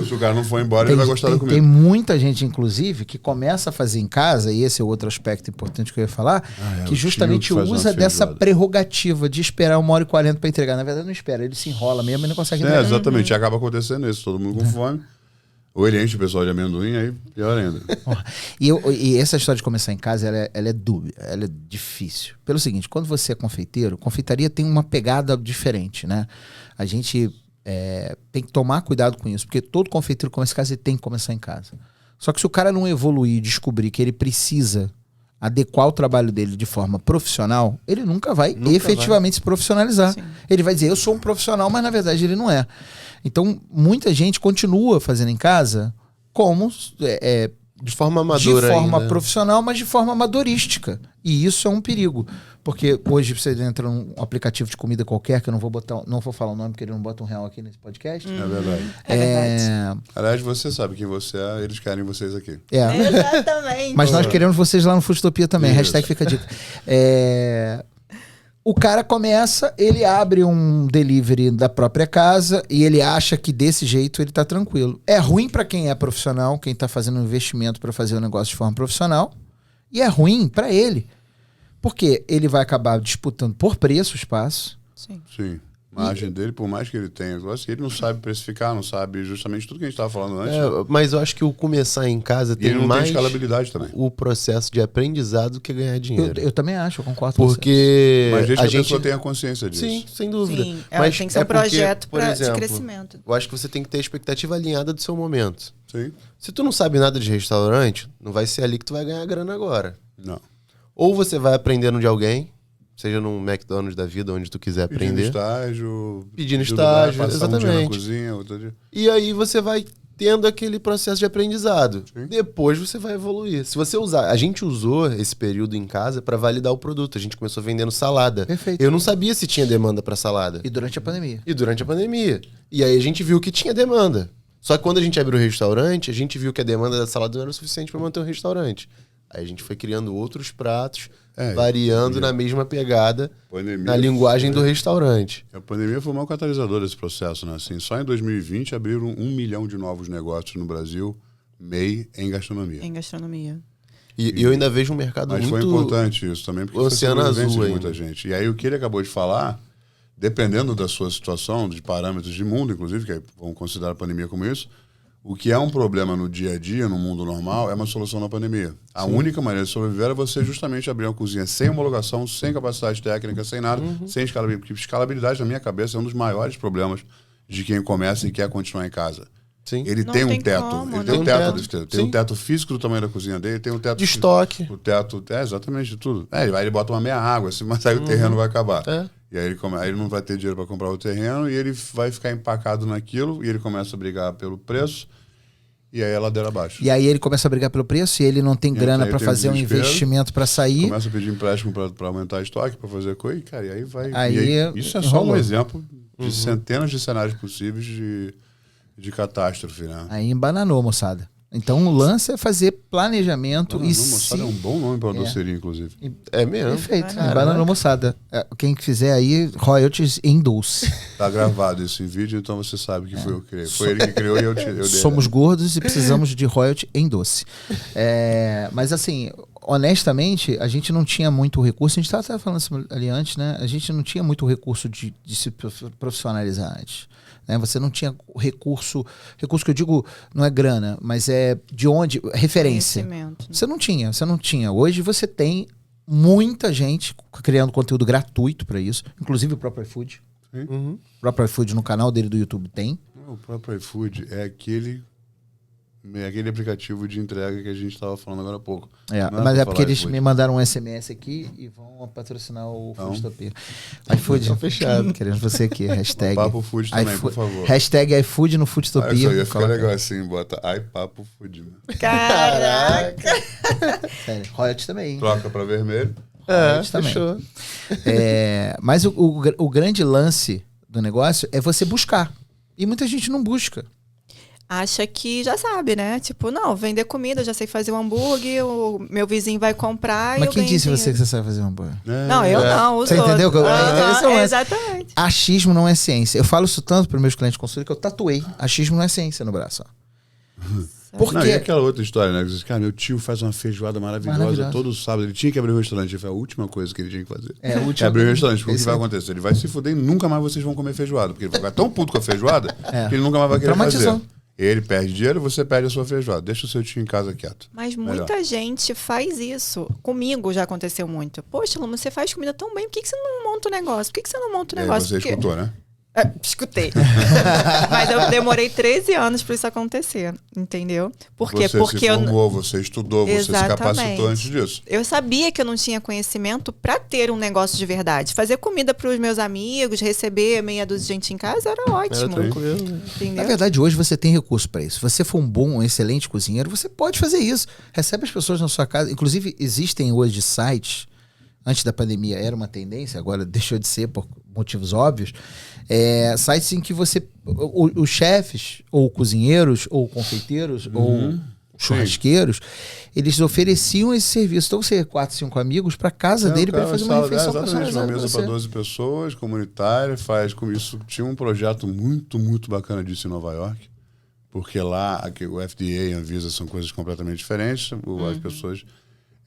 Se o cara não for embora, ele vai gostar da comida. Tem muita gente, inclusive, que começa a fazer em casa, e esse é outro aspecto importante que eu ia falar, que justamente usa dessa prerrogativa de esperar 1h40 para entregar. Na verdade, não espera, ele se enrola mesmo e não consegue entregar. Exatamente, acaba acontecendo isso, todo mundo com fome. Ou ele enche o pessoal de amendoim, aí pior ainda. E essa história de começar em casa, ela é dúbia, ela é difícil. Pelo seguinte, quando você é confeiteiro, confeitaria tem uma pegada diferente, né? A gente tem que tomar cuidado com isso, porque todo confeiteiro que começa em casa, ele tem que começar em casa. Só que se o cara não evoluir e descobrir que ele precisa adequar o trabalho dele de forma profissional, ele nunca vai efetivamente se profissionalizar. Sim. Ele vai dizer, eu sou um profissional, mas na verdade ele não é. Então, muita gente continua fazendo em casa como de forma amadora de forma ainda. profissional, mas de forma amadorística. E isso é um perigo. Porque hoje você entra num aplicativo de comida qualquer, que eu não vou falar o nome, porque ele não bota R$1 aqui nesse podcast. É verdade. É verdade. Aliás, você sabe quem você é, eles querem vocês aqui. Exatamente. Mas nós queremos vocês lá no Foodtopia também. Isso. Hashtag fica a dica. O cara começa, ele abre um delivery da própria casa e ele acha que desse jeito ele tá tranquilo. É ruim para quem é profissional, quem tá fazendo um investimento para fazer o negócio de forma profissional, e é ruim para ele. Porque ele vai acabar disputando por preço o espaço. Sim. Sim. A margem dele, por mais que ele tenha negócio, ele não sabe precificar, não sabe justamente tudo que a gente estava falando antes. Mas eu acho que o começar em casa E tem ele não mais tem escalabilidade também. o processo de aprendizado do que ganhar dinheiro. Eu também acho, eu concordo com você. Porque Mas desde a que a pessoa gente... tenha consciência disso. Sim, sem dúvida. Sim, Mas tem que ser um porque, projeto por de exemplo, crescimento. Eu acho que você tem que ter a expectativa alinhada do seu momento. Sim. Se tu não sabe nada de restaurante, não vai ser ali que tu vai ganhar grana agora. Não. Ou você vai aprendendo de alguém, seja num McDonald's da vida, onde tu quiser aprender. Pedindo estágio, passar um dia na exatamente. cozinha, outro dia. E aí você vai tendo aquele processo de aprendizado. Sim. Depois você vai evoluir. Se você usar... A gente usou esse período em casa para validar o produto. A gente começou vendendo salada. Perfeito. Eu não sabia se tinha demanda para salada. E durante a pandemia. E durante a pandemia. E aí a gente viu que tinha demanda. Só que quando a gente abriu o restaurante, a gente viu que a demanda da salada não era o suficiente para manter o restaurante. Aí a gente foi criando outros pratos, variando na mesma pegada, na linguagem do restaurante. A pandemia foi o maior catalisador desse processo, né? Assim, só em 2020 abriram 1 milhão de novos negócios no Brasil, MEI, em gastronomia. Em gastronomia. E eu ainda vejo um mercado Mas muito... foi importante isso também, porque Oceano foi sobrevivência azul de muita ainda. gente. E aí o que ele acabou de falar, dependendo da sua situação, de parâmetros de mundo, inclusive, que aí vamos considerar a pandemia como isso, o que é um problema no dia a dia, no mundo normal, é uma solução na pandemia. A única maneira de sobreviver é você justamente abrir uma cozinha sem homologação, sem capacidade técnica, sem nada, sem escalabilidade. Porque escalabilidade, na minha cabeça, é um dos maiores problemas de quem começa e quer continuar em casa. Sim. Ele Não tem um tem teto. como, Ele né? tem um teto desse teto. Tem Sim. um teto físico do tamanho da cozinha dele, tem um teto De estoque. O teto, exatamente, de tudo. Ele bota uma meia água, assim, mas aí o terreno vai acabar. E aí aí ele não vai ter dinheiro para comprar o terreno e ele vai ficar empacado naquilo e ele começa a brigar pelo preço e aí a ladeira abaixo. E aí ele começa a brigar pelo preço e ele não tem grana aí para tem fazer um desespero, investimento para sair. Começa a pedir empréstimo para aumentar estoque, para fazer coisa, e, cara, e aí vai. Aí e aí, isso é só enrolou. um exemplo de centenas de cenários possíveis de catástrofe, né? Aí embananou, moçada. Então o lance é fazer planejamento e se... Moçada é um bom nome para uma doceria, inclusive. É mesmo? Perfeito. Caraca. Embananou, moçada. Quem fizer aí, royalties em doce. Tá gravado isso em vídeo, então você sabe que foi eu que criei. Foi ele que criou e eu dei. Somos gordos e precisamos de royalty em doce. Mas assim, honestamente, a gente não tinha muito recurso. A gente estava falando isso ali antes, né? A gente não tinha muito recurso de se profissionalizar antes. Né? Você não tinha recurso que eu digo não é grana, mas é de onde, referência. Conhecimento, né? Você não tinha. Hoje você tem muita gente criando conteúdo gratuito para isso, inclusive o próprio iFood. O próprio iFood no canal dele do YouTube tem. O próprio iFood é aquele aplicativo de entrega que a gente estava falando agora há pouco. Mas é porque eles iFood. me mandaram um SMS aqui e vão patrocinar o Foodtopia. Tá iFood. fechado. Queremos você aqui. Hashtag. Papo Food também, por favor. Hashtag iFood no Ah, Foodtopia. isso aí ia ficar Coloca. legal assim, bota Papo Food. Né? Caraca! Sério. Royalties também. Troca para vermelho. Royalties também. Fechou. Mas o grande lance do negócio é você buscar. E muita gente não busca. Acha que já sabe, né? Tipo, não, vender comida, eu já sei fazer um hambúrguer, o meu vizinho vai comprar e Mas eu quem ganho disse você dinheiro. que você sabe fazer um hambúrguer? Não, eu não, os Você entendeu? outros. Esse é o lance. Exatamente. Achismo não é ciência. Eu falo isso tanto para meus clientes de consultoria que eu tatuei. Achismo não é ciência no braço. Ó. Por Não, quê? e aquela outra história, né? Cara, meu tio faz uma feijoada maravilhosa todo sábado. Ele tinha que abrir o restaurante. Foi a última coisa que ele tinha que fazer. A última abrir o coisa. restaurante. Porque o que Esse vai é. acontecer? Ele vai se fuder e nunca mais vocês vão comer feijoada. Porque ele vai ficar tão puto com a feijoada que ele nunca mais vai querer Traumatizou. fazer. Ele perde dinheiro, você perde a sua feijoada. Deixa o seu tio em casa quieto. Mas Melhor. muita gente faz isso. Comigo já aconteceu muito. Poxa, Luma, você faz comida tão bem, por que você não monta um negócio? Por que você não monta um E aí negócio? você Porque... escutou, né? Escutei. Mas eu demorei 13 anos para isso acontecer, entendeu? Por quê? Você Porque se formou, você estudou, você se capacitou antes disso. eu sabia que eu não tinha conhecimento para ter um negócio de verdade. Fazer comida para os meus amigos, receber meia dúzia de gente em casa era ótimo. Era tranquilo. Entendeu? Na verdade, hoje você tem recurso para isso. Se você for um excelente cozinheiro, você pode fazer isso. Recebe as pessoas na sua casa. Inclusive, existem hoje sites. Antes da pandemia era uma tendência, agora deixou de ser por motivos óbvios. Sites em que você, os chefes, ou cozinheiros, ou confeiteiros, ou churrasqueiros, eles ofereciam esse serviço. Então você 4, 5 amigos para casa dele para ele fazer uma refeição exatamente, uma mesa para você. 12 pessoas, comunitária, faz com isso. Tinha um projeto muito, muito bacana disso em Nova York, porque lá o FDA e a Anvisa são coisas completamente diferentes. As pessoas...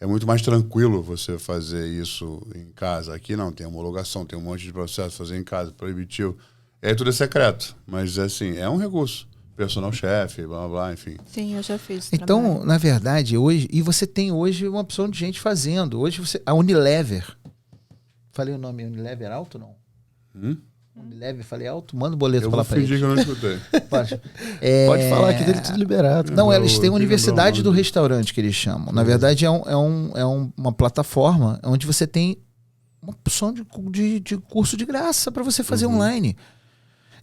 É muito mais tranquilo você fazer isso em casa. Aqui não, tem homologação, tem um monte de processo, fazer em casa, proibitivo. E aí tudo é secreto, mas assim, é um recurso. Personal chefe, blá, blá, blá, enfim. Sim, eu já fiz. Então, trabalho. na verdade, hoje... E você tem hoje uma opção de gente fazendo. Hoje a Unilever... Falei o nome Unilever alto ou não? Unilever, falei alto? Manda o boleto Eu pra lá vou pra fingir eles. que eu não escutei. Pode falar que dele tudo liberado. Não, eles têm a Eu Universidade digo do não. Restaurante, que eles chamam. Na verdade, é uma plataforma onde você tem uma opção de curso de graça para você fazer online.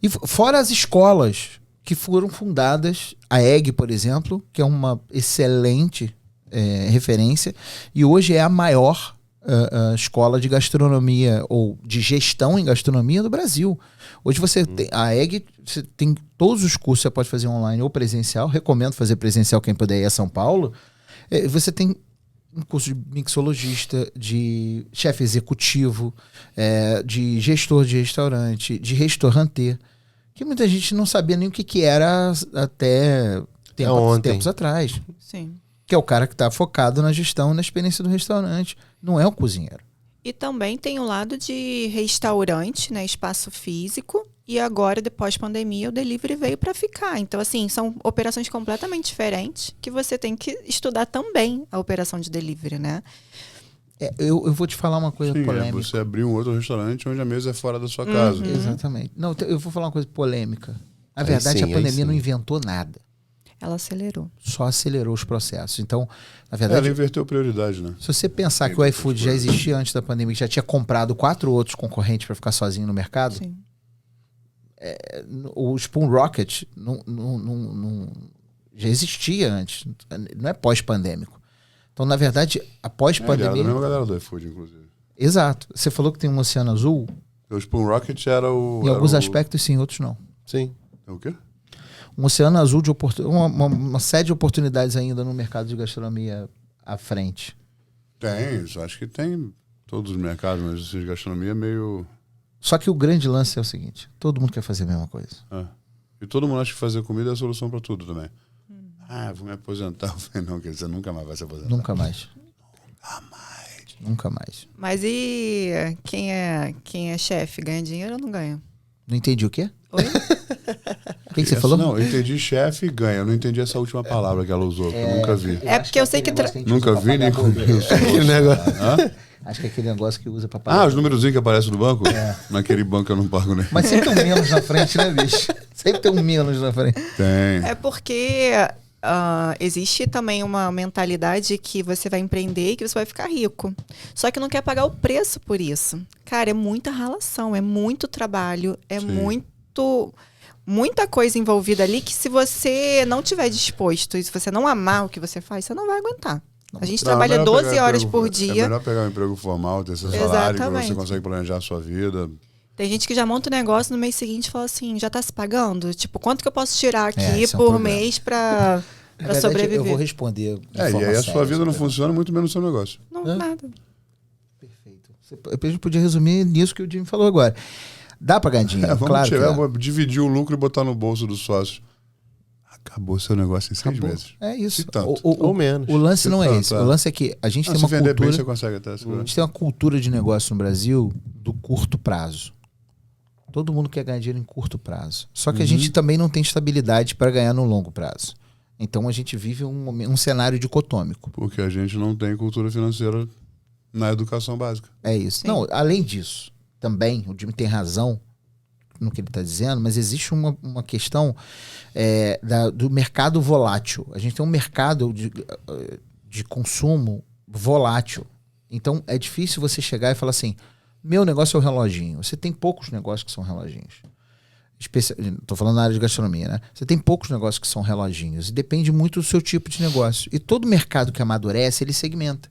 E fora as escolas que foram fundadas, a EG, por exemplo, que é uma excelente referência, e hoje é a maior escola de gastronomia ou de gestão em gastronomia do Brasil. Hoje você tem a EG, você tem todos os cursos que você pode fazer online ou presencial. Recomendo fazer presencial quem puder ir a São Paulo. Você tem um curso de mixologista, de chefe executivo, de gestor de restaurante, de restaurante, que muita gente não sabia nem o que era até tempos atrás. Sim. Que é o cara que está focado na gestão e na experiência do restaurante. Não é o cozinheiro. E também tem o lado de restaurante, né, espaço físico. E agora, depois da pandemia, o delivery veio para ficar. Então, assim, são operações completamente diferentes que você tem que estudar também a operação de delivery, né? Eu vou te falar uma coisa Sim, polêmica. você abrir um outro restaurante onde a mesa é fora da sua casa. Exatamente. Não, eu vou falar uma coisa polêmica. Na Aí verdade, sim, a pandemia aí sim. não inventou nada. Ela acelerou. Só acelerou os processos. Então, na Ela verdade, inverteu prioridade, né? se você pensar que o iFood já existia antes da pandemia, que já tinha comprado 4 outros concorrentes para ficar sozinho no mercado, Sim. o Spoon Rocket já existia antes. Não é pós-pandêmico. Então, na verdade, a Ele era da pós-pandemia... mesma galera do iFood, inclusive. Exato. Você falou que tem um oceano azul. O Spoon Rocket era o... Em era alguns o... aspectos, sim, em outros não. Sim. É o quê? Um oceano azul de uma série de oportunidades ainda no mercado de gastronomia à frente. Tem, acho que tem todos os mercados, mas assim, gastronomia é meio... Só que o grande lance é o seguinte: todo mundo quer fazer a mesma coisa. E todo mundo acha que fazer comida é a solução para tudo também. Vou me aposentar. Eu falei, não, quer dizer, nunca mais vai se aposentar. Nunca mais. Nunca mais. Mas e quem é chefe? Ganha dinheiro ou não ganha? Não entendi o quê? Oi? O que você falou? Não, eu entendi chefe e ganha. Eu não entendi essa última palavra que ela usou, que eu nunca vi. É porque eu sei que... Nunca vi nem comi. Acho que é aquele negócio que usa pra pagar. Os númerozinhos que aparecem no banco? Naquele banco eu não pago nem. Mas sempre tem um menos na frente, né, bicho? Sempre tem um menos na frente. Tem. É porque existe também uma mentalidade que você vai empreender e que você vai ficar rico. Só que não quer pagar o preço por isso. Cara, é muita ralação, é muito trabalho, é muita coisa envolvida ali que se você não tiver disposto e se você não amar o que você faz, você não vai aguentar. A gente trabalha Melhor 12 pegar horas emprego- por É dia. melhor pegar um emprego formal, ter seu salário, que Exatamente. você consegue planejar a sua vida. Tem gente que já monta um negócio no mês seguinte e fala assim, já tá se pagando? Tipo, quanto que eu posso tirar aqui esse é um por problema. mês pra Na verdade, sobreviver? eu vou responder. de E aí forma a séria sua vida essa não pergunta. funciona, muito menos o seu negócio. Não, nada. Perfeito. Eu podia resumir nisso que o Jimmy falou agora. Dá pra ganhar dinheiro, Vamos claro que tirar, dá. vou dividir o lucro e botar no bolso dos sócios. Acabou seu negócio em 6 Acabou. meses. É isso. Se tanto. Ou menos. O lance Se não é tanto, esse. é. O lance é que a gente tem Se uma vender bem, cultura... você consegue até A segurar. gente tem uma cultura de negócio no Brasil do curto prazo. Todo mundo quer ganhar dinheiro em curto prazo. Só que a gente também não tem estabilidade para ganhar no longo prazo. Então a gente vive um cenário dicotômico. Porque a gente não tem cultura financeira na educação básica. É isso. Sim. Não, além disso, também, o Jimmy tem razão no que ele está dizendo, mas existe uma questão do mercado volátil. A gente tem um mercado de consumo volátil. Então é difícil você chegar e falar assim, meu negócio é o reloginho. Você tem poucos negócios que são reloginhos. Estou falando na área de gastronomia, né? Você tem poucos negócios que são reloginhos. E depende muito do seu tipo de negócio. E todo mercado que amadurece, ele segmenta.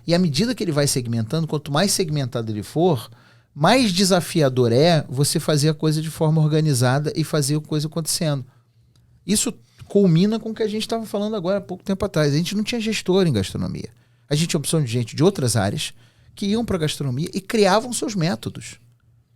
E à medida que ele vai segmentando, quanto mais segmentado ele for, mais desafiador é você fazer a coisa de forma organizada e fazer a coisa acontecendo. Isso culmina com o que a gente estava falando agora há pouco tempo atrás. A gente não tinha gestor em gastronomia. A gente tinha opção de gente de outras áreas que iam para a gastronomia e criavam seus métodos.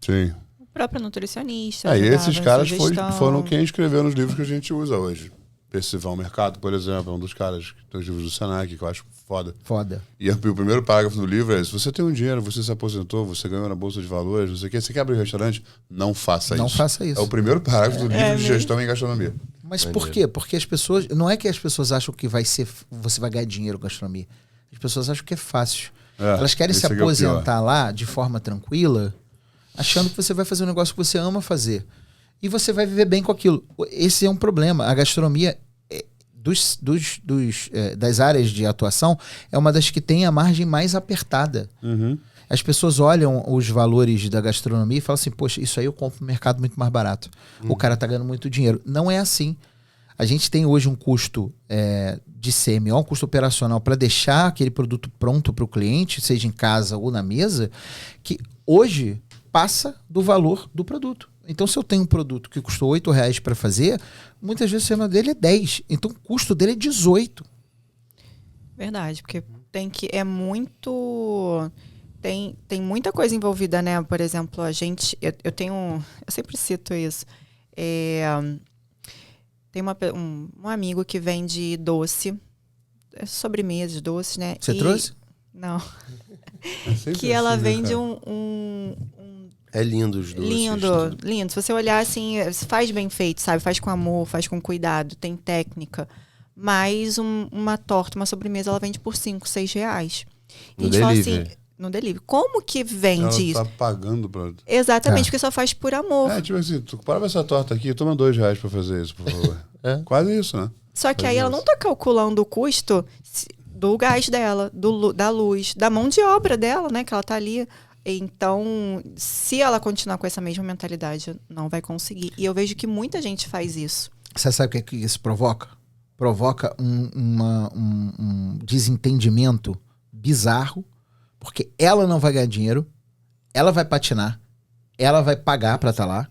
Sim. O próprio nutricionista. E ajudava esses em caras sugestão. foram quem escreveu nos livros que a gente usa hoje. Percival Mercado, por exemplo, é um dos caras que tem os livros do Senac, que eu acho foda. Foda. E o primeiro parágrafo do livro é: se você tem um dinheiro, você se aposentou, você ganhou na Bolsa de Valores, não sei o que, você quer abrir um restaurante? Não faça Não isso. faça isso. É o primeiro parágrafo do livro de gestão em gastronomia. Mas por quê? Porque as pessoas... Não é que as pessoas acham que você vai ganhar dinheiro com gastronomia. As pessoas acham que é fácil. Elas querem se aposentar lá de forma tranquila, achando que você vai fazer um negócio que você ama fazer. E você vai viver bem com aquilo. Esse é um problema. A gastronomia, das áreas de atuação, é uma das que tem a margem mais apertada. As pessoas olham os valores da gastronomia e falam assim, poxa, isso aí eu compro no mercado muito mais barato. O cara tá ganhando muito dinheiro. Não é assim. A gente tem hoje um custo de CMO, um custo operacional para deixar aquele produto pronto para o cliente, seja em casa ou na mesa, que hoje passa do valor do produto. Então, se eu tenho um produto que custou R$8 para fazer, muitas vezes o CMO dele é 10. Então, o custo dele é 18. Verdade, porque é muito... Tem muita coisa envolvida, né? Por exemplo, a gente... Eu sempre cito isso. Tem um amigo que vende doce, sobremesas, doces, né? Você trouxe? Não. Que ela vende É lindo os doces. Lindo. Se você olhar assim, faz bem feito, sabe? Faz com amor, faz com cuidado, tem técnica. Mas uma torta, uma sobremesa, ela vende por R$5, R$6. No delivery. Assim, no delivery. Como que vende isso? Ela tá pagando pra... Exatamente, porque só faz por amor. Tipo assim, tu para essa torta aqui, toma R$2 pra fazer isso, por favor. Quase isso, né? Só que aí ela não tá calculando o custo do gás dela, da luz, da mão de obra dela, né? Que ela tá ali. Então, se ela continuar com essa mesma mentalidade, não vai conseguir. E eu vejo que muita gente faz isso. Você sabe o que isso provoca? Provoca um desentendimento bizarro, porque ela não vai ganhar dinheiro, ela vai patinar, ela vai pagar para estar lá,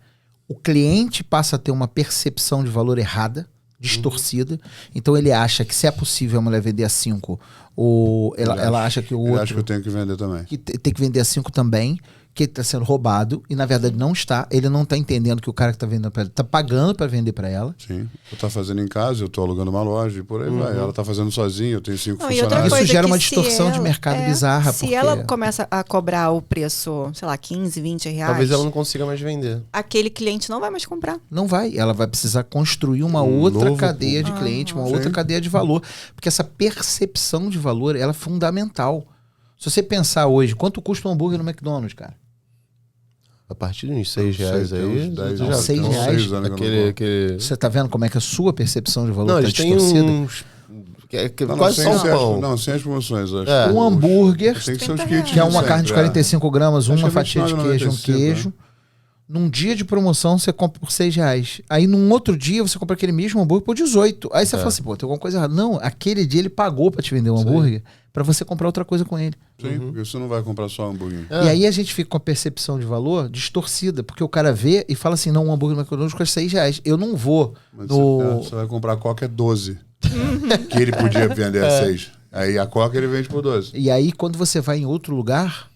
o cliente passa a ter uma percepção de valor errada, distorcida, então ele acha que se é possível a mulher vender a 5, ou ela acha que o outro... Eu acho que eu tenho que vender também. Que tem que vender a 5 também, que está sendo roubado, e na verdade não está, ele não está entendendo que o cara que está vendendo para ela está pagando para vender para ela. Sim, eu tô fazendo em casa, eu tô alugando uma loja e por aí vai. Ela tá fazendo sozinha, eu tenho 5 Não, e outra funcionários. coisa Isso gera que uma distorção de mercado bizarra. Se ela começa a cobrar o preço, sei lá, 15, 20 reais... Talvez ela não consiga mais vender. Aquele cliente não vai mais comprar. Não vai, ela vai precisar construir uma outra novo cadeia de cliente, uma outra cadeia de valor, porque essa percepção de valor, ela é fundamental. Se você pensar hoje, quanto custa um hambúrguer no McDonald's, cara? A partir de uns R$6 aí, R$10, já R$6. tem uns 6 anos que eu não vou. aquele... Você tá vendo como é que a sua percepção de valor Não, tá eles têm distorcida? uns... quase só um pão. Não, sem as promoções. Acho. Um hambúrguer, Tem que ser os 30 kits. que é uma sempre, carne de 45 gramas, Acho uma que é fatia de queijo, um 29,95, queijo. Num dia de promoção, você compra por R$6. Aí, num outro dia, você compra aquele mesmo hambúrguer por 18. Aí você fala assim, pô, tem alguma coisa errada. Não, aquele dia ele pagou pra te vender um hambúrguer pra você comprar outra coisa com ele. Sim, porque você não vai comprar só hambúrguer. E aí a gente fica com a percepção de valor distorcida, porque o cara vê e fala assim, não, um hambúrguer no McDonald's custa R$6. Eu não vou Mas no... você vai comprar a Coca 12. Que ele podia vender a 6. Aí a Coca ele vende por 12. E aí, quando você vai em outro lugar...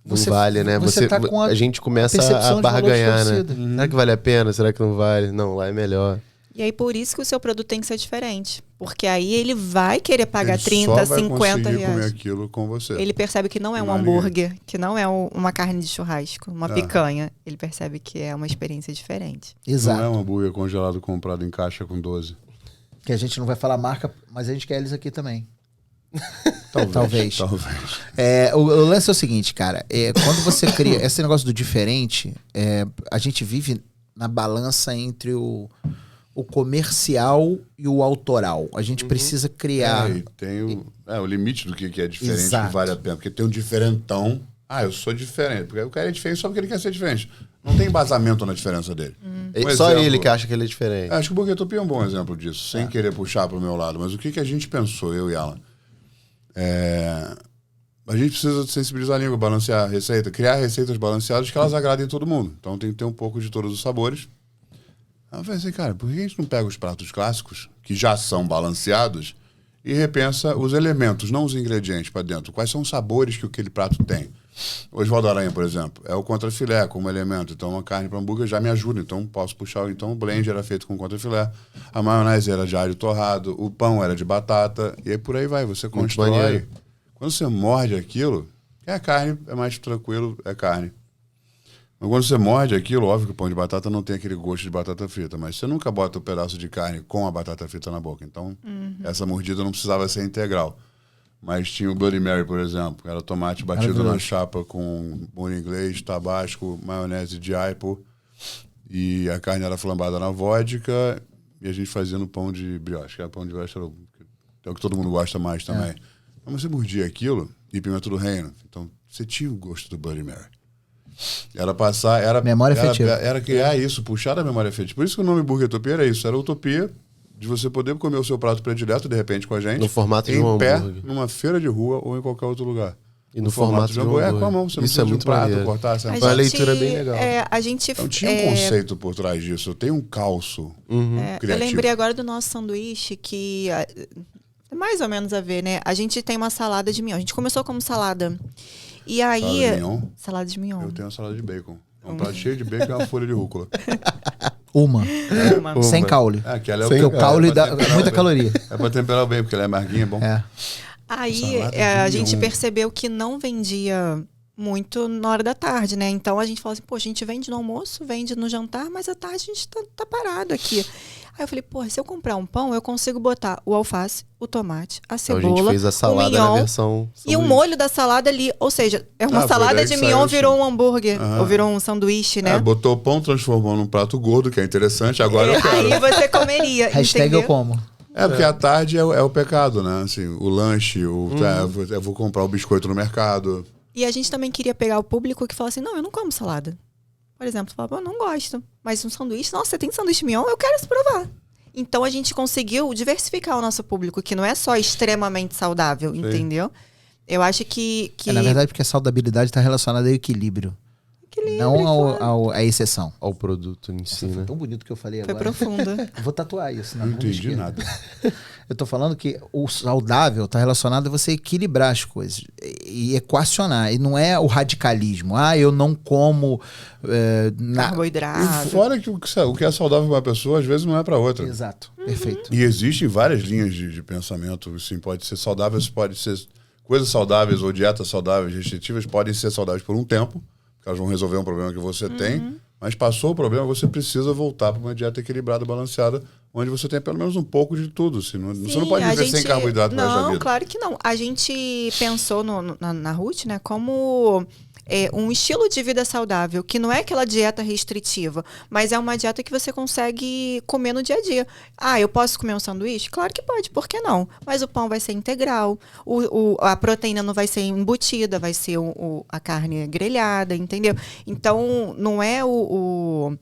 Não vale, né? Você tá com a gente começa percepção a de valor barganhar, né? distorcida. Será que vale a pena? Será que não vale? Não, lá é melhor. E aí, por isso que o seu produto tem que ser diferente. Porque aí ele vai querer pagar Ele 30, só vai 50 conseguir reais. comer aquilo com você. Ele percebe que não é um Mais hambúrguer, que não é uma carne de churrasco, uma picanha. Ele percebe que é uma experiência diferente. Exato. Não é um hambúrguer congelado comprado em caixa com 12. Que a gente não vai falar marca, mas a gente quer eles aqui também. Talvez. O lance é o seguinte, cara. Quando você cria esse negócio do diferente, a gente vive na balança entre o comercial e o autoral. A gente precisa criar... E tem o limite do que é diferente, Exato. que vale a pena. Porque tem um diferentão. Eu sou diferente. Porque o cara é diferente só porque ele quer ser diferente. Não tem embasamento na diferença dele. Só ele que acha que ele é diferente. Acho que o Burguetopia é um bom exemplo disso, sem querer puxar para o meu lado. Mas o que a gente pensou, eu e ela? A gente precisa sensibilizar a língua, balancear a receita, criar receitas balanceadas que elas agradem todo mundo. Então tem que ter um pouco de todos os sabores. Aí eu pensei, cara, por que a gente não pega os pratos clássicos, que já são balanceados, e repensa os elementos, não os ingredientes para dentro? Quais são os sabores que aquele prato tem? O Oswaldo Aranha, por exemplo, é o contrafilé como elemento. Então, uma carne para hambúrguer já me ajuda. Então, posso puxar. Então, o blend era feito com contrafilé. A maionese era de alho torrado. O pão era de batata. E aí, por aí vai. Você constrói. Quando você morde aquilo, a carne é mais tranquilo, é carne. Mas quando você morde aquilo, óbvio que o pão de batata não tem aquele gosto de batata frita. Mas você nunca bota o pedaço de carne com a batata frita na boca. Então, essa mordida não precisava ser integral. Mas tinha o Bloody Mary, por exemplo. Era tomate batido na chapa com molho inglês, tabasco, maionese de aipo. E a carne era flambada na vodka. E a gente fazia no pão de brioche. Que pão de brioche é o que todo mundo gosta mais também. Então você mordia aquilo e pimenta do reino. Então você tinha o gosto do Bloody Mary. Era passar... Memória afetiva. Era criar isso, puxar da memória afetiva. Por isso que o nome Burguetopia era isso. Era utopia de você poder comer o seu prato predileto, de repente, com a gente. No formato de um em pé, hambúrguer. numa feira de rua ou em qualquer outro lugar. E no formato de um hambúrguer. Com a mão. Você não isso é precisa muito de um prato, maneiro. cortar. Você A leitura é bem legal. Então tinha um conceito por trás disso. Tem um calço criativo. Eu lembrei agora do nosso sanduíche, que é mais ou menos a ver, né? A gente tem uma salada de mignon. A gente começou como salada. E aí... Salada de mignon? Salada de mignon. Eu tenho uma salada de bacon. É um prato cheio de bacon e uma folha de rúcula. Uma. Sem caule. Aquela Porque o caule dá muita caloria. É pra temperar bem, porque ela é amarguinha, é bom. Aí Salada de a gente mignon. percebeu que não vendia muito na hora da tarde, né? Então a gente falou assim, a gente vende no almoço, vende no jantar, mas à tarde a gente tá parado aqui. Aí eu falei, se eu comprar um pão, eu consigo botar o alface, o tomate, a Então cebola, a gente fez a salada o mignon, na versão e o molho da salada ali. Ou seja, uma foi salada daí de que mignon saiu virou assim. um hambúrguer, ou virou um sanduíche, né? Botou o pão, transformou num prato gordo, que é interessante. Agora eu quero. Aí você comeria, Hashtag entendeu? eu como. Porque a tarde é o pecado, né? Assim, o lanche, eu vou comprar o biscoito no mercado. E a gente também queria pegar o público que fala assim, não, eu não como salada. Por exemplo, fala, eu não gosto. Mas um sanduíche, nossa, você tem sanduíche mignon? Eu quero provar. Então a gente conseguiu diversificar o nosso público, que não é só extremamente saudável, entendeu? Eu acho que... Na verdade, porque a saudabilidade está relacionada ao equilíbrio. Não à exceção. Ao produto em si, Foi né? tão bonito que eu falei Foi agora. profunda. Vou tatuar isso na Não bunda entendi esquerda. nada. Eu tô falando que o saudável tá relacionado a você equilibrar as coisas e equacionar. E não é o radicalismo. Eu não como E Carboidrato. fora que o que é saudável para uma pessoa, às vezes não é para outra. Exato. Perfeito. E existem várias linhas de pensamento. Assim, pode ser saudável, pode ser coisas saudáveis ou dietas saudáveis, restritivas, podem ser saudáveis por um tempo, porque elas vão resolver um problema que você tem. Mas passou o problema, você precisa voltar para uma dieta equilibrada, balanceada, onde você tem pelo menos um pouco de tudo. Assim, você não pode viver sem carboidrato mais da Não, vida. claro que não. A gente pensou na Ruth, né, como um estilo de vida saudável, que não é aquela dieta restritiva, mas é uma dieta que você consegue comer no dia a dia. Eu posso comer um sanduíche? Claro que pode, por que não? Mas o pão vai ser integral, a proteína não vai ser embutida, vai ser a carne grelhada, entendeu? Então, não é o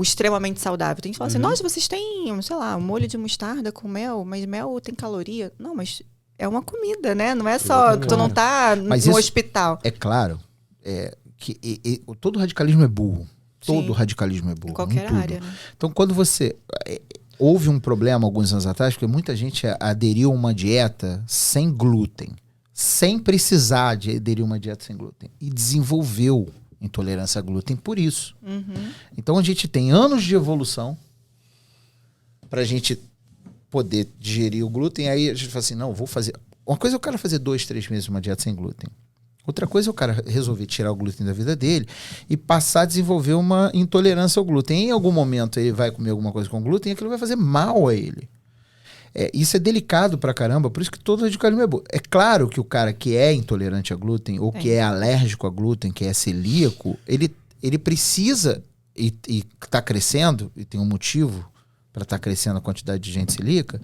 extremamente saudável. Tem que falar assim, nossa, vocês têm, sei lá, um molho de mostarda com mel, mas mel tem caloria. Não, mas é uma comida, né? Não é só que tu não tá no hospital. É claro que todo radicalismo é burro. Todo Sim. radicalismo é burro. Em qualquer tudo. área, né? Então, quando você... houve um problema alguns anos atrás, porque muita gente aderiu a uma dieta sem glúten, sem precisar de aderir a uma dieta sem glúten, e desenvolveu intolerância a glúten por isso. Então, a gente tem anos de evolução pra gente poder digerir o glúten. Aí a gente fala assim, não, vou fazer... Uma coisa é o cara fazer 2, 3 meses uma dieta sem glúten. Outra coisa é o cara resolver tirar o glúten da vida dele e passar a desenvolver uma intolerância ao glúten. Em algum momento ele vai comer alguma coisa com glúten e aquilo vai fazer mal a ele. Isso é delicado pra caramba, por isso que todo radicalismo é bom. É claro que o cara que é intolerante a glúten ou que é alérgico a glúten, que é celíaco, ele precisa, e tá crescendo, e tem um motivo para estar crescendo a quantidade de gente celíaca,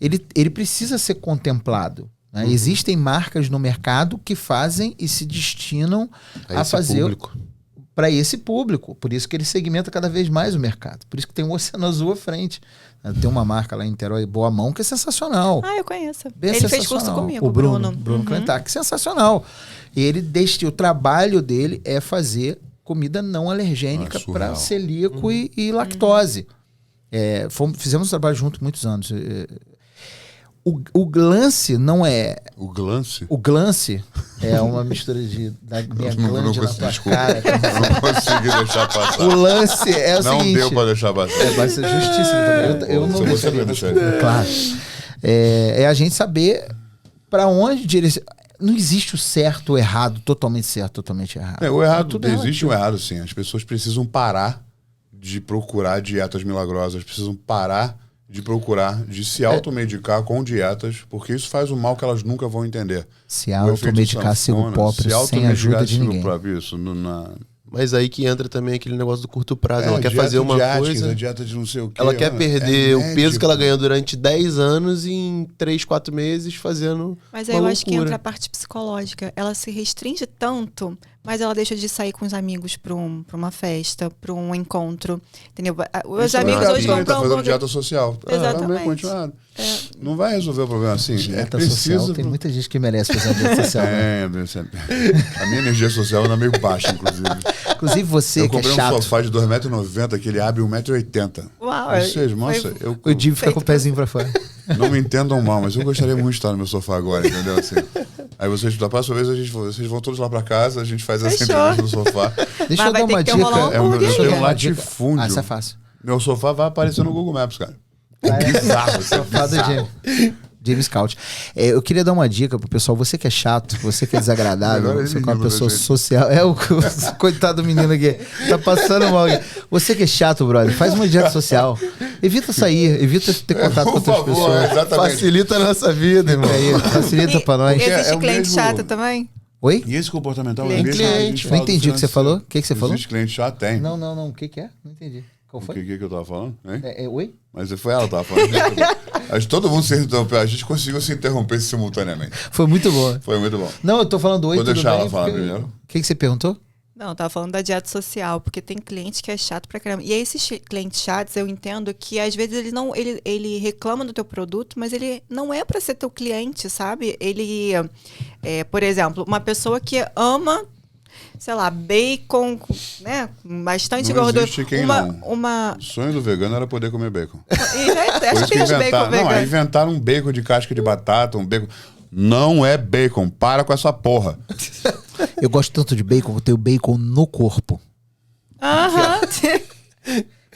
ele precisa ser contemplado. Né? Existem marcas no mercado que fazem e se destinam a fazer para esse público. Por isso que ele segmenta cada vez mais o mercado. Por isso que tem um Oceano Azul à frente. Tem uma marca lá em Niterói, Boa Mão, que é sensacional. Ah, eu conheço. Bem ele fez curso comigo, o Bruno Clentac, sensacional. E ele o trabalho dele é fazer comida não alergênica para celíaco e lactose. Fizemos um trabalho junto muitos anos. O glance não é... O glance? O glance é uma mistura da minha glândula na tua cara. Não consegui deixar passar. O lance é o seguinte... Não deu pra deixar passar. Vai ser justíssimo também. Eu não deixaria. Claro. É a gente saber pra onde direcionar. Não existe o certo ou errado, totalmente certo, totalmente errado. O errado, existe o errado, sim. As pessoas precisam parar de procurar dietas milagrosas, precisam parar de procurar, de se automedicar com dietas, porque isso faz um mal que elas nunca vão entender. Se automedicar sigopróprio sem ajuda de ninguém. Isso, Mas aí que entra também aquele negócio do curto prazo. Ela quer fazer uma coisa... dieta de não sei o quê. Ela quer perder o peso que ela ganhou durante 10 anos e em 3, 4 meses fazendo Mas aí eu acho que entra a parte psicológica. Ela se restringe tanto, mas ela deixa de sair com os amigos pra uma festa, pra um encontro. Entendeu? Os amigos hoje vão pra fazendo dieta social. Exatamente. Continuado. Não vai resolver o problema assim. Dieta social, tem muita gente que merece fazer uma dieta social. A minha energia social anda meio baixa, inclusive. Inclusive você que é chato. Eu comprei um sofá de 2,90 m que ele abre 1,80 m. Uau! O Jim fica com o pezinho pra fora. Não me entendam mal, mas eu gostaria muito de estar no meu sofá agora, entendeu? Assim. Aí vocês, da próxima vez, vocês vão todos lá pra casa, a gente faz essa entrevista no sofá. Deixa eu dar uma dica. Eu tenho um latifúndio. Essa é fácil. Meu sofá vai aparecer no Google Maps, cara. É bizarro. Sofá do James Scout. Eu queria dar uma dica pro pessoal. Você que é chato, você que é desagradável, você que é uma pessoa social. O coitado do menino aqui. Tá passando mal aqui. Você que é chato, brother, faz uma dieta social. Evita sair, evita ter contato com outras pessoas. Exatamente. Facilita a nossa vida, irmão. Facilita pra nós. Existe cliente chato também? Oi? E esse comportamental cliente. Não entendi o que você falou. O que você falou? Existe cliente chato? Tem. Não. O que é? Não entendi. Qual foi? O que eu tava falando? Oi? Mas foi ela que tava falando. Todo mundo se interrompeu. A gente conseguiu se interromper simultaneamente. Foi muito bom. Foi muito bom. Não, eu tô falando oi, vou tudo deixar bem, ela falar primeiro. O que você perguntou? Não, eu tava falando da dieta social, porque tem cliente que é chato pra caramba. E esses clientes chatos, eu entendo que às vezes ele reclama do teu produto, mas ele não é pra ser teu cliente, sabe? Ele, por exemplo, uma pessoa que ama, sei lá, bacon, né? Bastante gordura. O sonho do vegano era poder comer bacon. Acho que inventaram um bacon de casca de batata, um bacon... Não é bacon, para com essa porra. Eu gosto tanto de bacon que eu tenho bacon no corpo.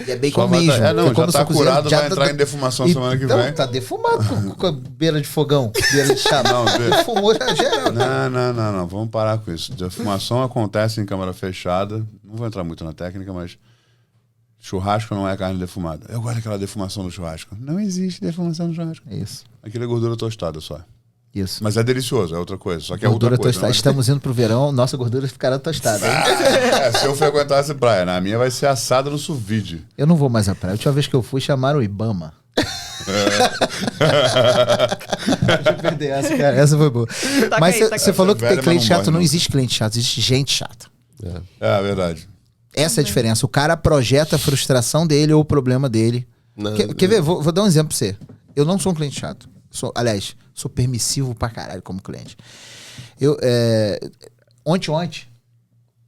E é bacon mesmo. Já tá curado, vai entrar em defumação semana que vem. Tá defumado com a beira de fogão, beira de chá. Defumou já geral. Não. Vamos parar com isso. Defumação acontece em câmara fechada. Não vou entrar muito na técnica, mas churrasco não é carne defumada. Eu gosto daquela defumação do churrasco. Não existe defumação no churrasco. Isso. Aquilo é gordura tostada só. Isso. Mas é delicioso, é outra coisa. Só que gordura é outra coisa. Tostada. Estamos indo pro verão, nossa gordura ficará tostada. Se eu frequentasse praia, na minha vai ser assada no sous vide. Eu não vou mais à praia. A última vez que eu fui, chamaram o Ibama. Deixa eu perder essa, cara. Essa foi boa. Mas você falou que tem cliente chato. Não existe cliente chato, existe gente chata. É verdade. Essa é a diferença. O cara projeta a frustração dele ou o problema dele. Quer ver? Vou dar um exemplo pra você. Eu não sou um cliente chato. Sou permissivo pra caralho como cliente. Ontem,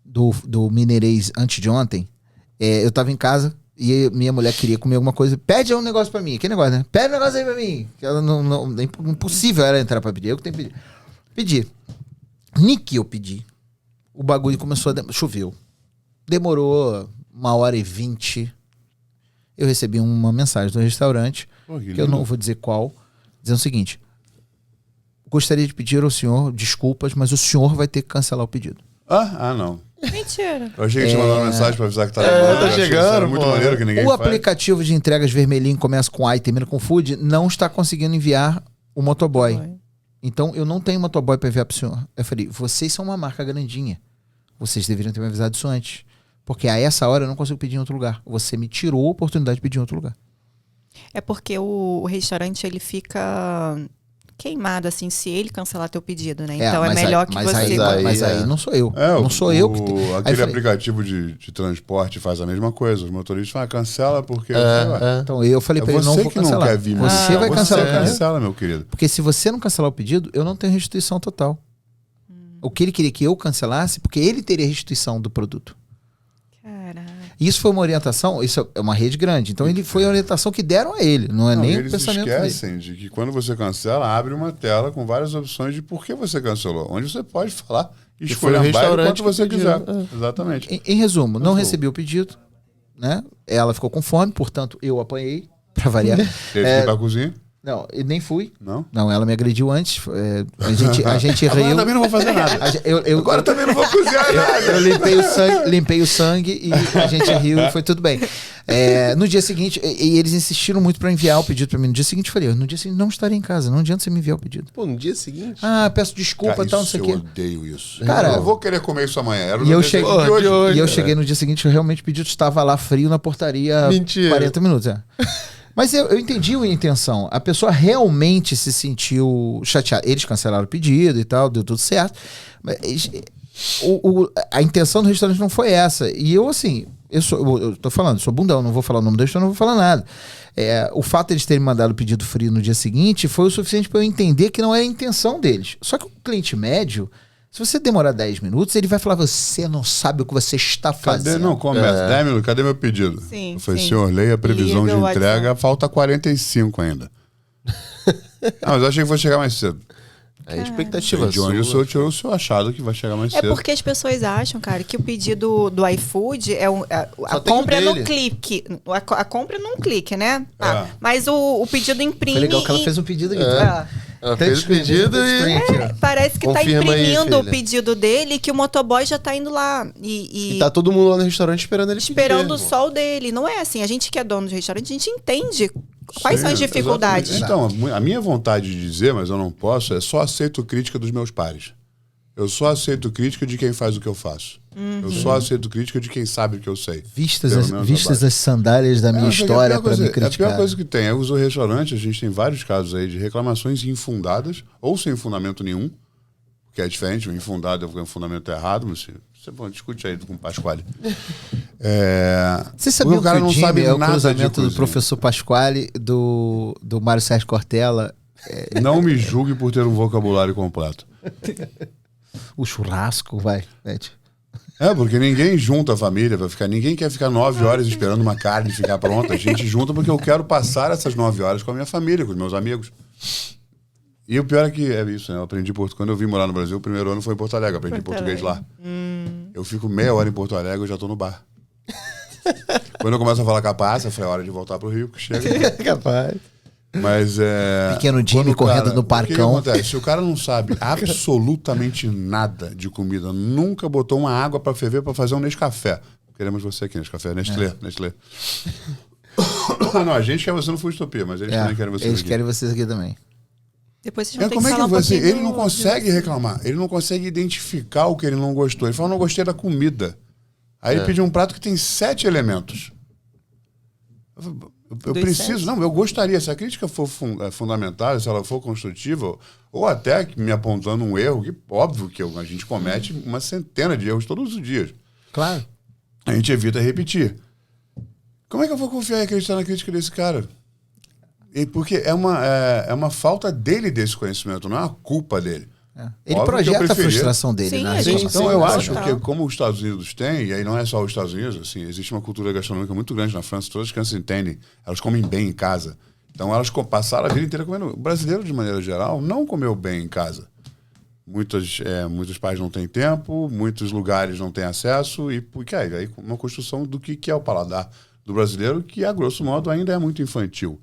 do Mineirês antes de ontem, eu tava em casa e minha mulher queria comer alguma coisa. Pede um negócio pra mim. Que negócio, né? Pede um negócio aí pra mim. Ela é impossível ela entrar pra pedir. Eu que tenho que pedir. Pedi. Nick eu pedi. O bagulho começou choveu. Demorou 1h20. eu recebi uma mensagem do restaurante, Pô, que eu não vou dizer qual, dizendo o seguinte: gostaria de pedir ao senhor desculpas, mas o senhor vai ter que cancelar o pedido. Não. Mentira. Eu achei que tinha mandado uma mensagem pra avisar que tá tá chegando, Era muito pô. maneiro que ninguém O faz. aplicativo de entregas vermelhinho, começa com A e termina com Food, não está conseguindo enviar o motoboy. Então, eu não tenho motoboy para enviar pro senhor. Eu falei, vocês são uma marca grandinha. Vocês deveriam ter me avisado isso antes. Porque a essa hora eu não consigo pedir em outro lugar. Você me tirou a oportunidade de pedir em outro lugar. É porque o restaurante, ele fica queimado, assim, se ele cancelar teu pedido, né? Então é mas melhor aí, que mas você... Aí, mas aí não sou eu. Não sou eu que tenho. Aí Aquele eu falei, aplicativo de transporte faz a mesma coisa. Os motoristas falam, cancela porque... então eu falei pra ele, não você vou que não cancelar. quer vir. Você vai cancelar o pedido. Cancela, meu querido. Porque se você não cancelar o pedido, eu não tenho restituição total. O que ele queria que eu cancelasse, porque ele teria restituição do produto. Caraca. Isso foi uma orientação, isso é uma rede grande. Então ele foi a orientação que deram a ele, não é nem o eles pensamento dele. esquecem de que quando você cancela, abre uma tela com várias opções de por que você cancelou. Onde você pode falar e escolher foi o o restaurante quanto você que pediu. quiser. Exatamente. Em resumo, não recebi o pedido, né? Ela ficou com fome, portanto eu apanhei, pra variar. Teve que ir pra cozinha? Não, e nem fui. Não? Não, ela me agrediu antes. A gente Agora riu. também não vou fazer nada. Agora também não vou cozinhar nada. Eu limpei o sangue e a gente riu e foi tudo bem. No dia seguinte, e eles insistiram muito pra enviar o pedido pra mim. No dia seguinte, eu falei, no dia seguinte não estarei em casa, não adianta você me enviar o pedido. Pô, no dia seguinte? Peço desculpa e tal, não sei o quê. Eu odeio isso. Cara, eu vou querer comer isso amanhã. Era o E eu, meu desejo cheguei, de hoje. e eu cheguei no dia seguinte, realmente o pedido estava lá frio na portaria. Mentira. 40 minutos, Mas eu entendi a intenção. A pessoa realmente se sentiu chateada. Eles cancelaram o pedido e tal, deu tudo certo. Mas a intenção do restaurante não foi essa. E eu, assim, eu tô falando, sou bundão, não vou falar o nome do restaurante, não vou falar nada. O fato de eles terem mandado o pedido frio no dia seguinte foi o suficiente para eu entender que não era a intenção deles. Só que o cliente médio, se você demorar 10 minutos, ele vai falar, você não sabe o que você está fazendo. Não, começa. 10 minutos, cadê meu pedido? Sim, Eu falei, sim. senhor, leia a previsão Liga de o entrega, WhatsApp. falta 45 ainda. Mas eu achei que fosse chegar mais cedo. A expectativa De onde o sua. senhor tirou o seu achado que vai chegar mais É cedo. porque as pessoas acham, cara, que o pedido do iFood é a Só tem o compra é no dele. clique. A compra é num clique, né? É. Mas o pedido imprime. Foi legal que ela e- fez um pedido aqui. Ela fez o pedido e Parece que tá Confirma aí, imprimindo o filha. pedido dele, que o motoboy já tá indo lá. E tá todo mundo lá no restaurante esperando ele esperando pedir. só o dele. Não é assim. A gente que é dono de restaurante, a gente entende quais são as Sim, dificuldades. exatamente. Então, a minha vontade de dizer, mas eu não posso, é só aceito crítica dos meus pares. Eu só aceito crítica de quem faz o que eu faço. Eu só aceito crítica de quem sabe o que eu sei. Vistas Pelo as, menos vistas abaixo. as sandálias da minha Mas é que história a pior para coisa- me É a pior criticar. coisa que tem. Eu uso o restaurante, a gente tem vários casos aí de reclamações infundadas, ou sem fundamento nenhum, que é diferente, o infundado é o fundamento errado, mas você discute aí com o Pasquale. Você sabia o cara que não o Jimmy sabe é o nada de cruzamento do cozinha. professor Pasquale do Mário Sérgio Cortella? Não me julgue por ter um vocabulário completo. O churrasco, vai. Porque ninguém junta a família pra ficar. Ninguém quer ficar 9 horas esperando uma carne ficar pronta. A gente junta porque eu quero passar essas 9 horas com a minha família, com os meus amigos. E o pior é que é isso, né? Eu aprendi português. Quando eu vim morar no Brasil, o primeiro ano foi em Porto Alegre. Eu aprendi português lá. Eu fico meia hora em Porto Alegre, eu já tô no bar. Quando eu começo a falar capaz, eu falei, é hora de voltar pro Rio, que chega. Capaz. Mas Pequeno Jimmy quando o correndo no O que parcão. acontece? Se o cara não sabe absolutamente nada de comida, nunca botou uma água pra ferver pra fazer um Nescafé. Queremos você aqui, Nescafé. Nestlé. Não, a gente quer você no Foodtopia, mas eles também querem você eles aqui. querem vocês aqui também. Depois vocês vão ter Como que é que falar um você... pouquinho Ele não consegue reclamar. Ele não consegue identificar o que ele não gostou. Ele fala, não gostei da comida. Aí ele pediu um prato que tem 7 elementos. Eu Dos preciso, 7? não, eu gostaria, se a crítica for fundamental, se ela for construtiva, ou até me apontando um erro, que óbvio que a gente comete uma centena de erros todos os dias. Claro. A gente evita repetir. Como é que eu vou confiar e acreditar na crítica desse cara? Porque é uma falta dele desse conhecimento, não é uma culpa dele. Ele Óbvio que eu projeta a preferia. frustração dele Sim, na a gente- reclamação. Então eu Sim, acho total. que como os Estados Unidos têm, e aí não é só os Estados Unidos, assim, existe uma cultura gastronômica muito grande na França, todas as crianças entendem, elas comem bem em casa. Então elas passaram a vida inteira comendo. O brasileiro, de maneira geral, não comeu bem em casa. Muitos pais não têm tempo, muitos lugares não têm acesso, e porque aí uma construção do que é o paladar, do brasileiro, que a grosso modo ainda é muito infantil.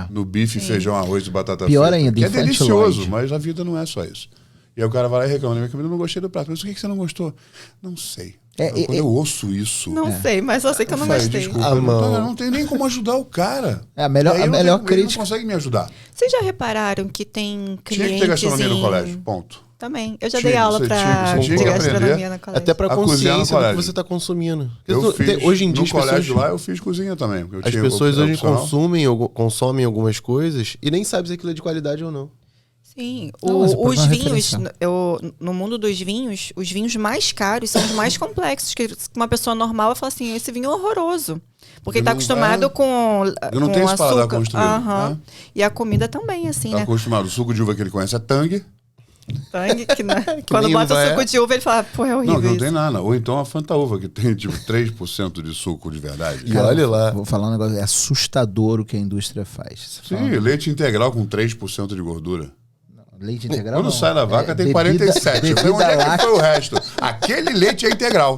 No bife, feijão, arroz e batata frita. Pior ainda, que é delicioso, infantiloide. mas a vida não é só isso. E aí o cara vai lá e reclama, minha comida, eu não gostei do prato. Mas o que você não gostou? Não sei. Quando eu ouço isso... Não sei, mas eu sei que eu não gostei. Desculpa, eu não tenho nem como ajudar o cara. É a melhor Ele crítica. não consegue me ajudar. Vocês já repararam que tem clientes... Tinha que ter gastronomia no colégio, ponto. Também. Eu já Tinha, dei aula você de tinha que gastronomia aprender. no colégio. Até pra A cozinhar no consciência do que colégio. você tá consumindo. Eu fiz, Hoje em dia no as pessoas, colégio lá, eu fiz cozinha também. porque eu as tinha pessoas hoje opcional. consomem algumas coisas e nem sabem se aquilo é de qualidade ou não. Sim. Não, mas pode Os dar uma vinhos, referência. no mundo dos vinhos, os vinhos mais caros são os mais complexos. Que uma pessoa normal vai falar assim, esse vinho é horroroso. Porque ele tá Não acostumado vai- com Eu não com tenho esse paladar açúcar. construído, Aham. né? E a comida também, assim, Tá né? acostumado. O suco de uva que ele conhece é Tang. Tangue, que quando nem bota uva o suco é. de uva, ele fala, pô, é horrível Não, que não isso. tem nada. Ou então a Fanta Uva, que tem tipo 3% de suco de verdade. E olha lá. Vou falar um negócio, é assustador o que a indústria faz. Você Sim, leite integral com 3% de gordura. leite integral Quando não. sai da vaca tem bebida- 47. Eu falei, onde bebida é que láctea. foi o resto? Aquele leite é integral.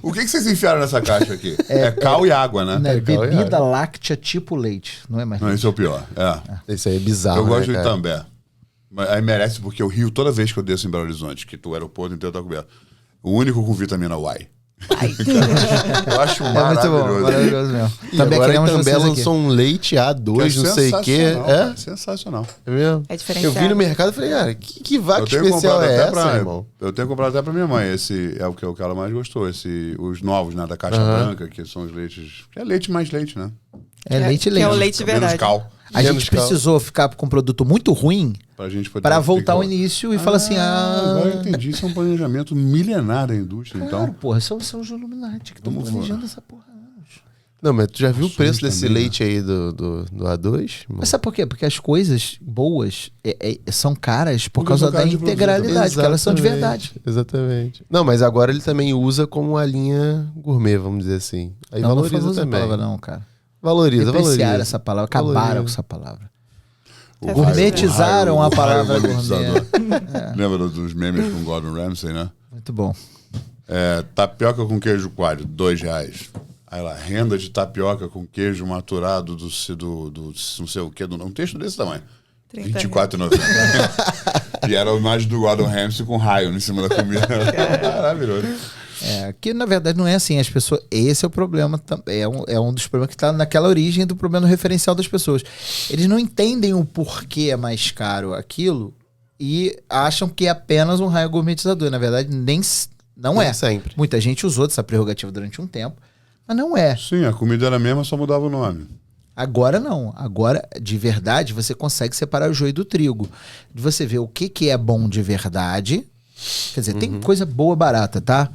O que vocês enfiaram nessa caixa aqui? É cal e água, né? Não, é Legal, bebida láctea tipo leite, não é mais Não, leite. esse é o pior. É. Isso aí é bizarro. Eu gosto né, de cara? Itambé. Mas aí merece porque eu rio toda vez que eu desço em Belo Horizonte, que o aeroporto inteiro tá coberto. O único com vitamina Y. Eu acho É muito bom, maravilhoso. maravilhoso mesmo. E Também agora queremos também vocês aqui. lançou um leite A2, não sei o quê. sensacional, sensacional. É mesmo? É Eu diferenciado. vi no mercado e falei, cara, que vaca Eu tenho especial comprado é até essa, pra, irmão? eu tenho comprado até pra minha mãe. Esse é o que ela mais gostou. Os novos, né? Da caixa branca, que são os leites. Que é leite mais leite, né? É leite e Que é o leite. leite de Menos verdade. cal. A Menos gente cal. precisou ficar com um produto muito ruim Pra gente poder para voltar ao ficar- início e falar assim, Agora eu entendi. Isso é um planejamento milenar da indústria, Claro, então. porra, são os Illuminati que estão Vamos planejando essa porra. há anos. Não, mas tu já viu o preço desse também, né? leite aí do A2? irmão? Mas sabe por quê? Porque as coisas boas são caras por Porque causa são da caras de produzir integralidade, que elas são de verdade. Exatamente. Não, mas agora ele também usa como a linha gourmet, vamos dizer assim. Aí Não, não valoriza usa a também. palavra não, cara. Valoriza. Depreciaram essa palavra, acabaram Valoriza. com essa palavra. O Gourmetizaram raio- a o palavra raio gourmetizador. É. Lembra dos memes com Gordon Ramsay, né? Muito bom. Tapioca com queijo coalho, R$2. Aí lá, renda de tapioca com queijo maturado do não sei o que, um texto desse tamanho. 30 R$24,90. E era a imagem do Gordon Ramsay com raio em cima da comida. Maravilhoso. Que na verdade não é assim, as pessoas. Esse é o problema, é um dos problemas que está naquela origem do problema do referencial das pessoas. Eles não entendem o porquê é mais caro aquilo e acham que é apenas um raio gourmetizador. Na verdade, não é. Nem sempre. Muita gente usou dessa prerrogativa durante um tempo, mas não é. Sim, a comida era a mesma, só mudava o nome. Agora não. Agora, de verdade, você consegue separar o joio do trigo. Você vê o que é bom de verdade. Quer dizer, tem coisa boa barata, tá?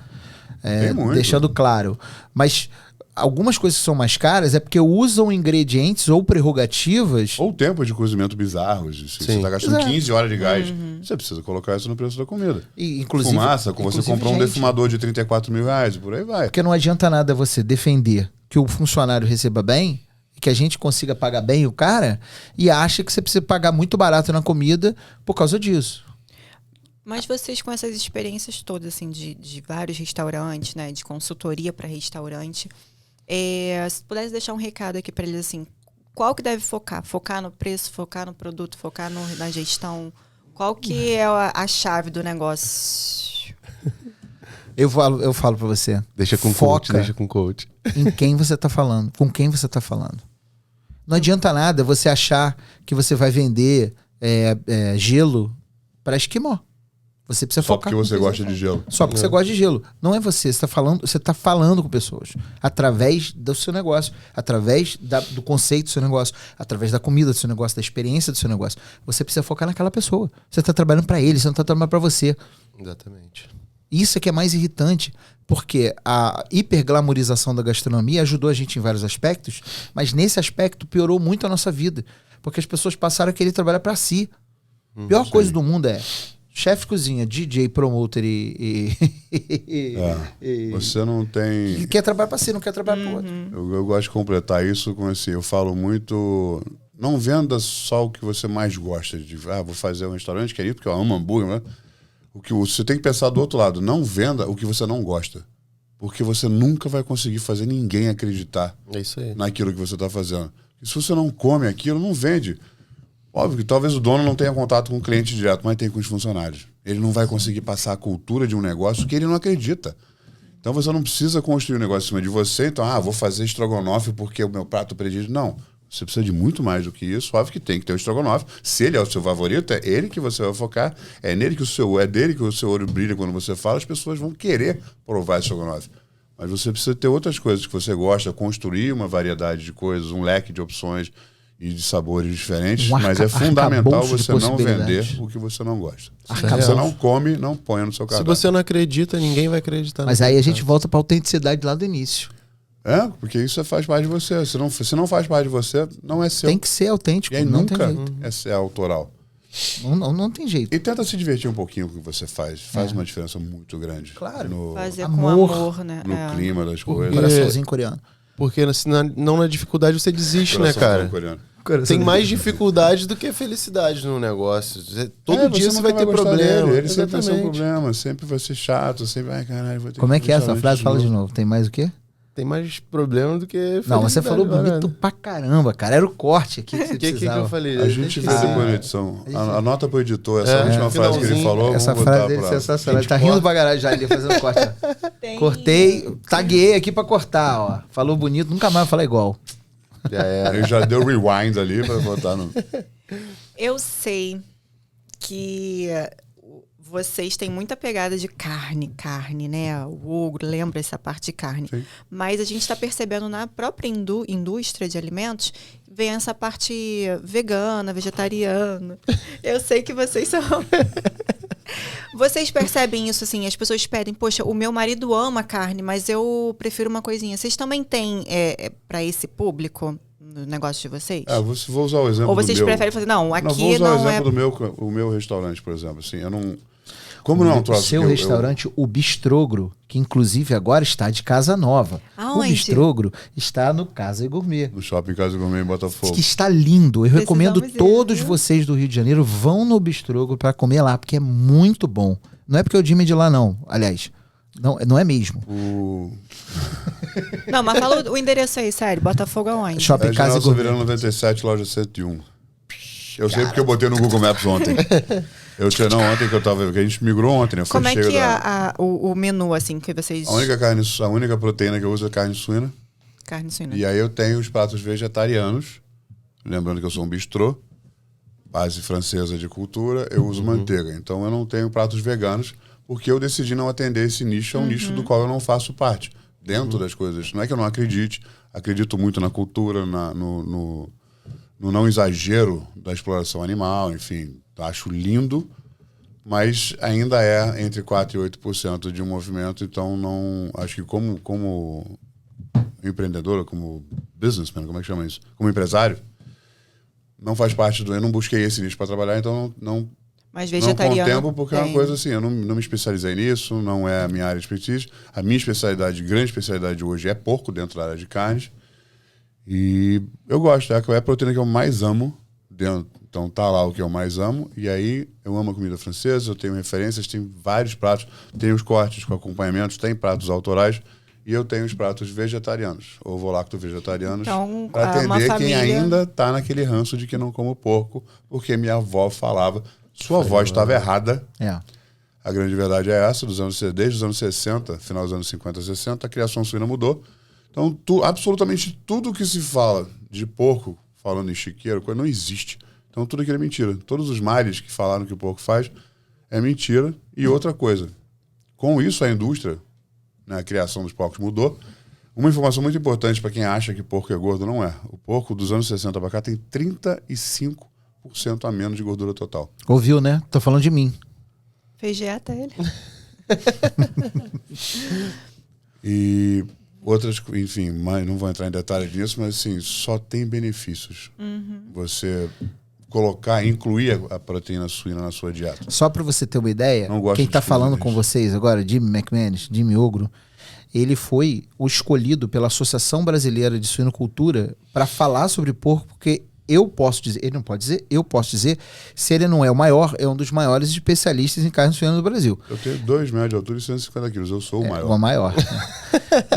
Tem muito. Deixando claro. Mas algumas coisas que são mais caras é porque usam ingredientes ou prerrogativas. Ou tempo de cozimento bizarros. Se você Sim. está gastando Exato. 15 horas de gás, você precisa colocar isso no preço da comida. E, inclusive, Fumaça, você inclusive, comprou um gente, defumador de R$34 mil, e por aí vai. Porque não adianta nada você defender que o funcionário receba bem, que a gente consiga pagar bem o cara, e acha que você precisa pagar muito barato na comida por causa disso. Mas vocês com essas experiências todas, assim, de vários restaurantes, né? De consultoria para restaurante, se pudesse deixar um recado aqui para eles, assim, qual que deve focar? Focar no preço, focar no produto, focar na gestão? Qual que é a chave do negócio? Eu falo para você. Deixa com coach, deixa com coach. Em quem você tá falando, com quem você tá falando. Não adianta nada você achar que você vai vender gelo para esquimó. Você precisa Só focar. porque você gosta de gelo. Só porque você gosta de gelo. Não é você você tá falando com pessoas. Através do seu negócio. Através do conceito do seu negócio. Através da comida do seu negócio, da experiência do seu negócio. Você precisa focar naquela pessoa. Você tá trabalhando para ele, você não tá trabalhando para você. Exatamente. Isso é que é mais irritante, porque a hiperglamorização da gastronomia ajudou a gente em vários aspectos, mas nesse aspecto piorou muito a nossa vida, porque as pessoas passaram a querer trabalhar para si. A pior coisa do mundo é chefe de cozinha, DJ, promoter Você não tem... e quer trabalhar para si, não quer trabalhar para outro. Eu gosto de completar isso com esse... Eu falo muito... Não venda só o que você mais gosta. Vou fazer um restaurante, que é isso, porque eu amo hambúrguer, né? Você tem que pensar do outro lado. Não venda o que você não gosta. Porque você nunca vai conseguir fazer ninguém acreditar É isso aí. naquilo que você está fazendo. E se você não come aquilo, não vende. Óbvio que talvez o dono não tenha contato com o cliente direto, mas tem com os funcionários. Ele não vai conseguir passar a cultura de um negócio que ele não acredita. Então você não precisa construir um negócio em cima de você. Então, vou fazer estrogonofe porque é o meu prato predileto. Não. Você precisa de muito mais do que isso. Óbvio que tem que ter o estrogonofe. Se ele é o seu favorito, é ele que você vai focar. É dele que o seu olho brilha quando você fala. As pessoas vão querer provar esse estrogonofe. Mas você precisa ter outras coisas que você gosta, construir uma variedade de coisas, um leque de opções e de sabores diferentes. Mas é fundamental você não vender o que você não gosta. Se você não come, não ponha no seu cardápio. Se você não acredita, ninguém vai acreditar. Mas aí a gente volta pra autenticidade lá do início. Porque isso faz parte de você. Se não faz parte de você, não é seu. Tem que ser autêntico, E aí não nunca tem jeito. é autoral. Não tem jeito. E tenta se divertir um pouquinho com o que você faz. Faz uma diferença muito grande. Claro. No Fazer Amor, com amor, né? no clima das coisas. Coraçãozinho coreano. Porque não na dificuldade você desiste, né, cara? Coreano. Tem mais dificuldade do que felicidade no negócio. Todo dia você nunca vai ter gostar problema. dele. Ele sempre vai ser um Exatamente. problema. Sempre vai ser chato. Sempre vai, caralho, vou ter Como é que é essa restaurante frase? Fala de novo. novo. Tem mais o quê? Tem mais problema do que felicidade. Não, você falou bonito agora. pra caramba, cara. Era o corte aqui que você O que precisava. eu falei? A gente vê depois na edição. Anota pro editor essa última frase que ele finalzinho. falou. Essa vamos frase botar dele é pra... sensacional. Ele tá rindo pra caralho já ali, fazendo corte. Ó. Cortei, taguei aqui pra cortar, ó. Falou bonito, nunca mais vai falar igual. Já era. Ele já deu rewind ali pra botar no... Eu sei que vocês têm muita pegada de carne, né? O ogro lembra essa parte de carne. Sim. Mas a gente está percebendo na própria indústria de alimentos, vem essa parte vegana, vegetariana. Eu sei que vocês são... Vocês percebem isso, assim? As pessoas pedem, poxa, o meu marido ama carne, mas eu prefiro uma coisinha. Vocês também têm para esse público no negócio de vocês? Vou usar o exemplo Ou vocês do meu. preferem fazer, não, aqui vou usar não o é... exemplo do meu restaurante, por exemplo. Assim, eu não... Como não é um O troço seu que eu- restaurante, o Bistrogro, que inclusive agora está de casa nova. Aonde? O Bistrogro está no Casa e Gourmet. No Shopping Casa Gourmet em Botafogo. Que está lindo. Eu recomendo Precisamos ir, todos viu? vocês do Rio de Janeiro vão no Bistrogro para comer lá, porque é muito bom. Não é porque o Jimmy é de lá, não. Aliás, não é mesmo. Não, mas fala o endereço aí, sério. Botafogo aonde? Shopping É Casa General e Gourmet. Severiano 97, loja 101. Eu sei porque eu botei no Google Maps ontem. Eu tinha ontem que eu tava... Que a gente migrou ontem, né? Foi Como é cheio que é da... o menu, assim, que vocês... A única proteína que eu uso é carne suína. Carne suína. E aí eu tenho os pratos vegetarianos. Lembrando que eu sou um bistrô. Base francesa de cultura. Eu uso manteiga. Então eu não tenho pratos veganos. Porque eu decidi não atender esse nicho. É um nicho do qual eu não faço parte. Dentro das coisas. Não é que eu não acredite. Acredito muito na cultura, no não exagero da exploração animal. Enfim, acho lindo. Mas ainda é entre 4% e 8% de um movimento. Então não... Acho que como empreendedora, como businessman, como é que chama isso? Como empresário, não faz parte do... Eu não busquei esse nicho para trabalhar, então não Mas não vegetariano contemplo, porque é uma tem. coisa assim, eu não me especializei nisso, não é a minha área de expertise. A minha especialidade, grande especialidade hoje é porco dentro da área de carnes. E eu gosto, é a proteína que eu mais amo dentro. Então tá lá o que eu mais amo. E aí eu amo a comida francesa, eu tenho referências, tenho vários pratos, tenho os cortes com acompanhamentos, tem pratos autorais. E eu tenho os pratos vegetarianos, ovo-lacto vegetarianos, Então, para uma atender família- quem ainda tá naquele ranço de que não como porco, porque minha avó falava. Sua avó estava errada. É. A grande verdade é essa, desde os anos 60, final dos anos 50, 60, a criação suína mudou. Então, absolutamente tudo que se fala de porco, falando em chiqueiro, coisa, não existe. Então, tudo aquilo é mentira. Todos os males que falaram que o porco faz é mentira. E outra coisa, com isso a indústria, né, a criação dos porcos mudou. Uma informação muito importante para quem acha que porco é gordo, não é. O porco dos anos 60 para cá tem 35% a menos de gordura total. Ouviu, né? Tô falando de mim. Fez dieta ele? E outras, enfim, mas não vou entrar em detalhes nisso, mas assim, só tem benefícios. Você incluir a proteína suína na sua dieta. Só pra você ter uma ideia, Não gosto quem de tá falando coisas. com vocês agora, Jimmy McManus, Jimmy Ogro, ele foi o escolhido pela Associação Brasileira de Suinocultura para falar sobre porco, porque eu posso dizer, ele não pode dizer, eu posso dizer, se ele não é o maior, é um dos maiores especialistas em carne suína do Brasil. Eu tenho 2 metros de altura e 150 quilos, eu sou o maior. O maior.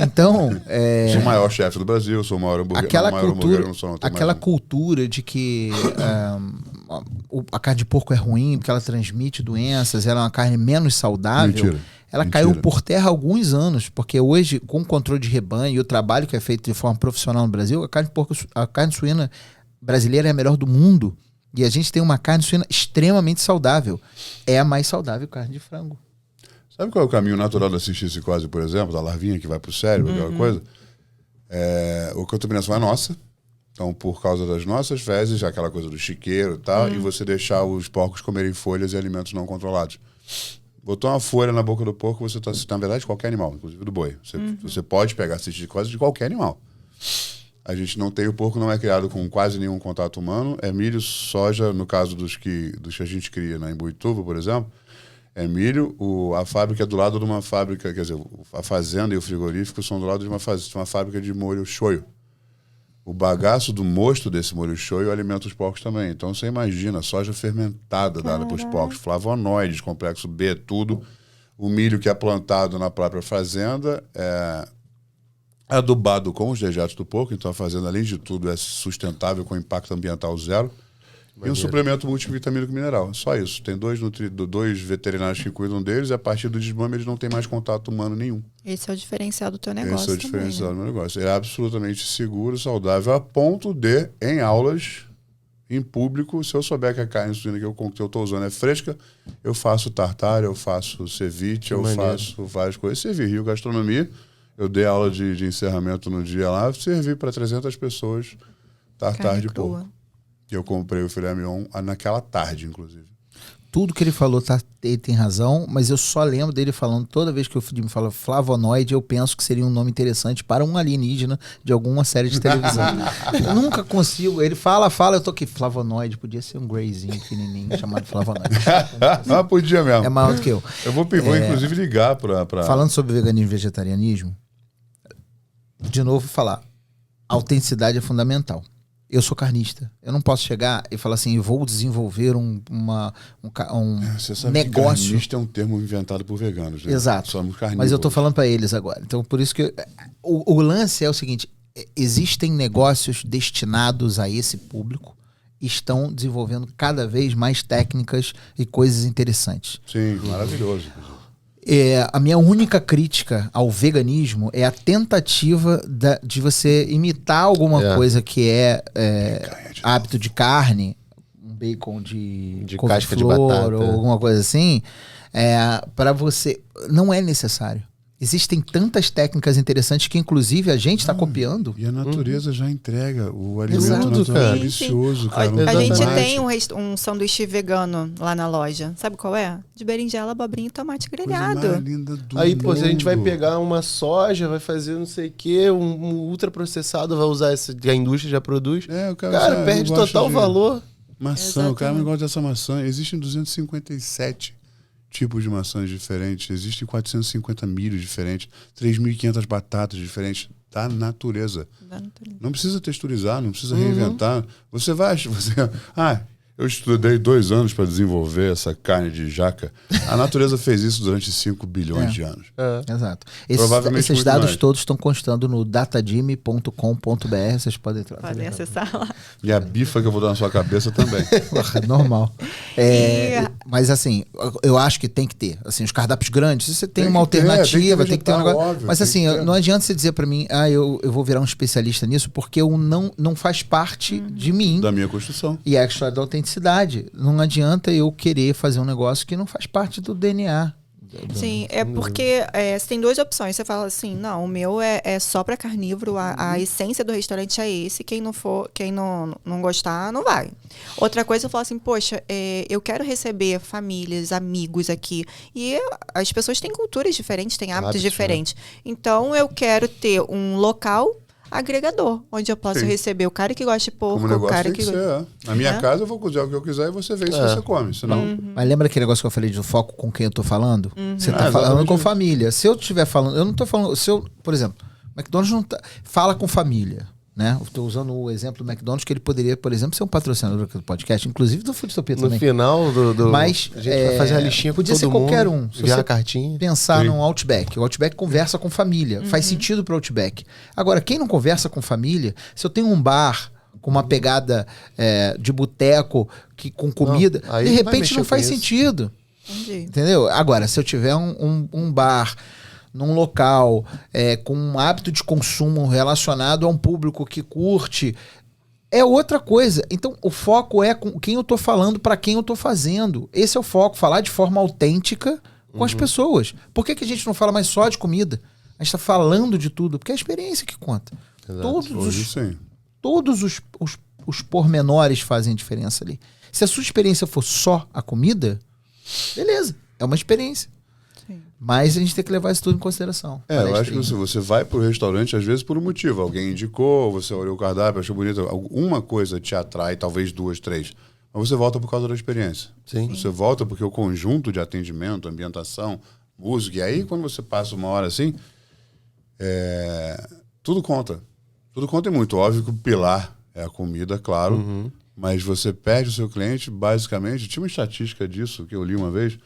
Então, Sou o maior chefe do Brasil, sou o maior hambúrguer. Aquela cultura de que a carne de porco é ruim, porque ela transmite doenças, ela é uma carne menos saudável. Mentira. Ela caiu por terra há alguns anos, porque hoje, com o controle de rebanho e o trabalho que é feito de forma profissional no Brasil, a carne suína brasileira é a melhor do mundo. E a gente tem uma carne suína extremamente saudável. É a mais saudável carne de frango. Sabe qual é o caminho natural da cisticicose, por exemplo? Da larvinha que vai pro cérebro, aquela coisa? A contaminação é nossa. Então, por causa das nossas fezes, aquela coisa do chiqueiro e tal, e você deixar os porcos comerem folhas e alimentos não controlados. Botou uma folha na boca do porco, você está, na verdade, qualquer animal, inclusive do boi. Você pode pegar cisticose de qualquer animal. A gente não tem, o porco não é criado com quase nenhum contato humano. É milho, soja, no caso dos que a gente cria na Embuituva, por exemplo, é milho. A fábrica é do lado de uma fábrica, quer dizer, a fazenda e o frigorífico são do lado de uma fábrica de molho shoyu. O bagaço do mosto desse molho shoyu alimenta os porcos também. Então você imagina, soja fermentada dada para os porcos, flavonoides, complexo B, tudo. O milho que é plantado na própria fazenda é adubado com os dejetos do porco, então a fazenda, além de tudo, é sustentável com impacto ambiental zero. E um suplemento multivitamínico mineral. Só isso. Tem 2 veterinários que cuidam deles e a partir do desmame eles não têm mais contato humano nenhum. Esse é o diferencial do teu negócio. Esse é o diferencial do meu negócio. É absolutamente seguro, saudável, a ponto de, em aulas, em público, se eu souber que a carne suína que eu estou usando é fresca, eu faço tartar, eu faço ceviche, faço várias coisas. Servi Rio Gastronomia, eu dei aula de encerramento no dia lá, servi para 300 pessoas tartar de porco. Eu comprei o filé mignon naquela tarde, inclusive. Tudo que ele falou ele tem razão, mas eu só lembro dele falando, toda vez que o Jimmy fala flavonoide, eu penso que seria um nome interessante para um alienígena de alguma série de televisão. Eu nunca consigo. Ele fala, eu tô aqui, flavonoide, podia ser um greyzinho pequenininho chamado flavonoide. Podia mesmo. É maior do que eu. Eu vou inclusive ligar para... Falando sobre veganismo e vegetarianismo, de novo falar, autenticidade é fundamental. Eu sou carnista. Eu não posso chegar e falar assim, eu vou desenvolver um Você sabe negócio. Que carnista é um termo inventado por veganos, né? Exato. Somos carnívoros. Mas eu tô falando para eles agora. Então, por isso que o lance é o seguinte, existem negócios destinados a esse público e estão desenvolvendo cada vez mais técnicas e coisas interessantes. Sim, maravilhoso. A minha única crítica ao veganismo é a tentativa de você imitar alguma coisa que é hábito de carne, um bacon de casca de batata, ou alguma coisa assim, para você. Não é necessário. Existem tantas técnicas interessantes que, inclusive, a gente está copiando. E a natureza já entrega o alimento natural delicioso, cara. A gente tem um sanduíche vegano lá na loja. Sabe qual é? De berinjela, abobrinha e tomate grelhado. Aí, pô, se a gente vai pegar uma soja, vai fazer não sei o quê, um ultraprocessado, vai usar essa que a indústria já produz. Cara, perde total valor. Maçã, o cara não gosta dessa maçã. Existem 257 tipos de maçãs diferentes, existem 450 milhos diferentes, 3.500 batatas diferentes da natureza. Não precisa texturizar, não precisa reinventar. Você vai... eu estudei 2 anos para desenvolver essa carne de jaca. A natureza fez isso durante 5 bilhões de anos. Exato. Provavelmente esses dados mais. todos estão constando no datadime.com.br. Vocês podem entrar. Podem acessar lá. E a bifa que eu vou dar na sua cabeça também. Normal. Mas assim, eu acho que tem que ter. Assim, os cardápios grandes, você tem uma alternativa, tem que ter um negócio. Óbvio, mas assim, não adianta você dizer para mim, eu vou virar um especialista nisso, porque eu não faz parte de mim. Da minha construção. E é a história da autenticidade. Não adianta eu querer fazer um negócio que não faz parte do DNA. Sim, é porque você tem 2 opções. Você fala assim, não, o meu é só para carnívoro, a essência do restaurante é esse, quem não gostar, não vai. Outra coisa, eu falo assim, poxa, eu quero receber famílias, amigos aqui, e as pessoas têm culturas diferentes, têm hábitos diferentes. Então, eu quero ter um local agregador, onde eu posso receber o cara que gosta de porco, Como o cara tem que ser, Na minha casa eu vou cozinhar o que eu quiser e você vê se você come, senão... Mas lembra aquele negócio que eu falei do foco com quem eu tô falando? Você tá falando com família. Se eu estiver falando, eu não tô falando, por exemplo, McDonald's não fala com família. né? Estou usando o exemplo do McDonald's, que ele poderia, por exemplo, ser um patrocinador aqui do podcast, inclusive do Foodtopia também. No final Mas a gente vai fazer a listinha com podia todo ser mundo, qualquer um. Se enviar você a cartinha. pensar Sim. num Outback. O Outback conversa com família. Faz sentido para o Outback. Agora, quem não conversa com família, se eu tenho um bar com uma pegada de boteco com comida, Não, aí de vai repente mexer não com faz isso. sentido. Entendi. Entendeu? Agora, se eu tiver um bar num local com um hábito de consumo relacionado a um público que curte, é outra coisa. Então, o foco é com quem eu tô falando, para quem eu tô fazendo. Esse é o foco, falar de forma autêntica com as pessoas. Por que a gente não fala mais só de comida? A gente tá falando de tudo, porque é a experiência que conta. Exato. Hoje sim. Todos os pormenores fazem diferença ali. Se a sua experiência for só a comida, beleza, é uma experiência. Sim. Mas a gente tem que levar isso tudo em consideração. Eu acho que você vai pro restaurante às vezes por um motivo. Alguém indicou, você olhou o cardápio, achou bonito, alguma coisa te atrai, talvez 2, 3. Mas você volta por causa da experiência. Sim. Você volta porque o conjunto de atendimento, ambientação, música, e aí quando você passa uma hora assim, tudo conta. Tudo conta e muito. Óbvio que o pilar é a comida, claro, mas você perde o seu cliente, basicamente, tinha uma estatística disso que eu li uma vez,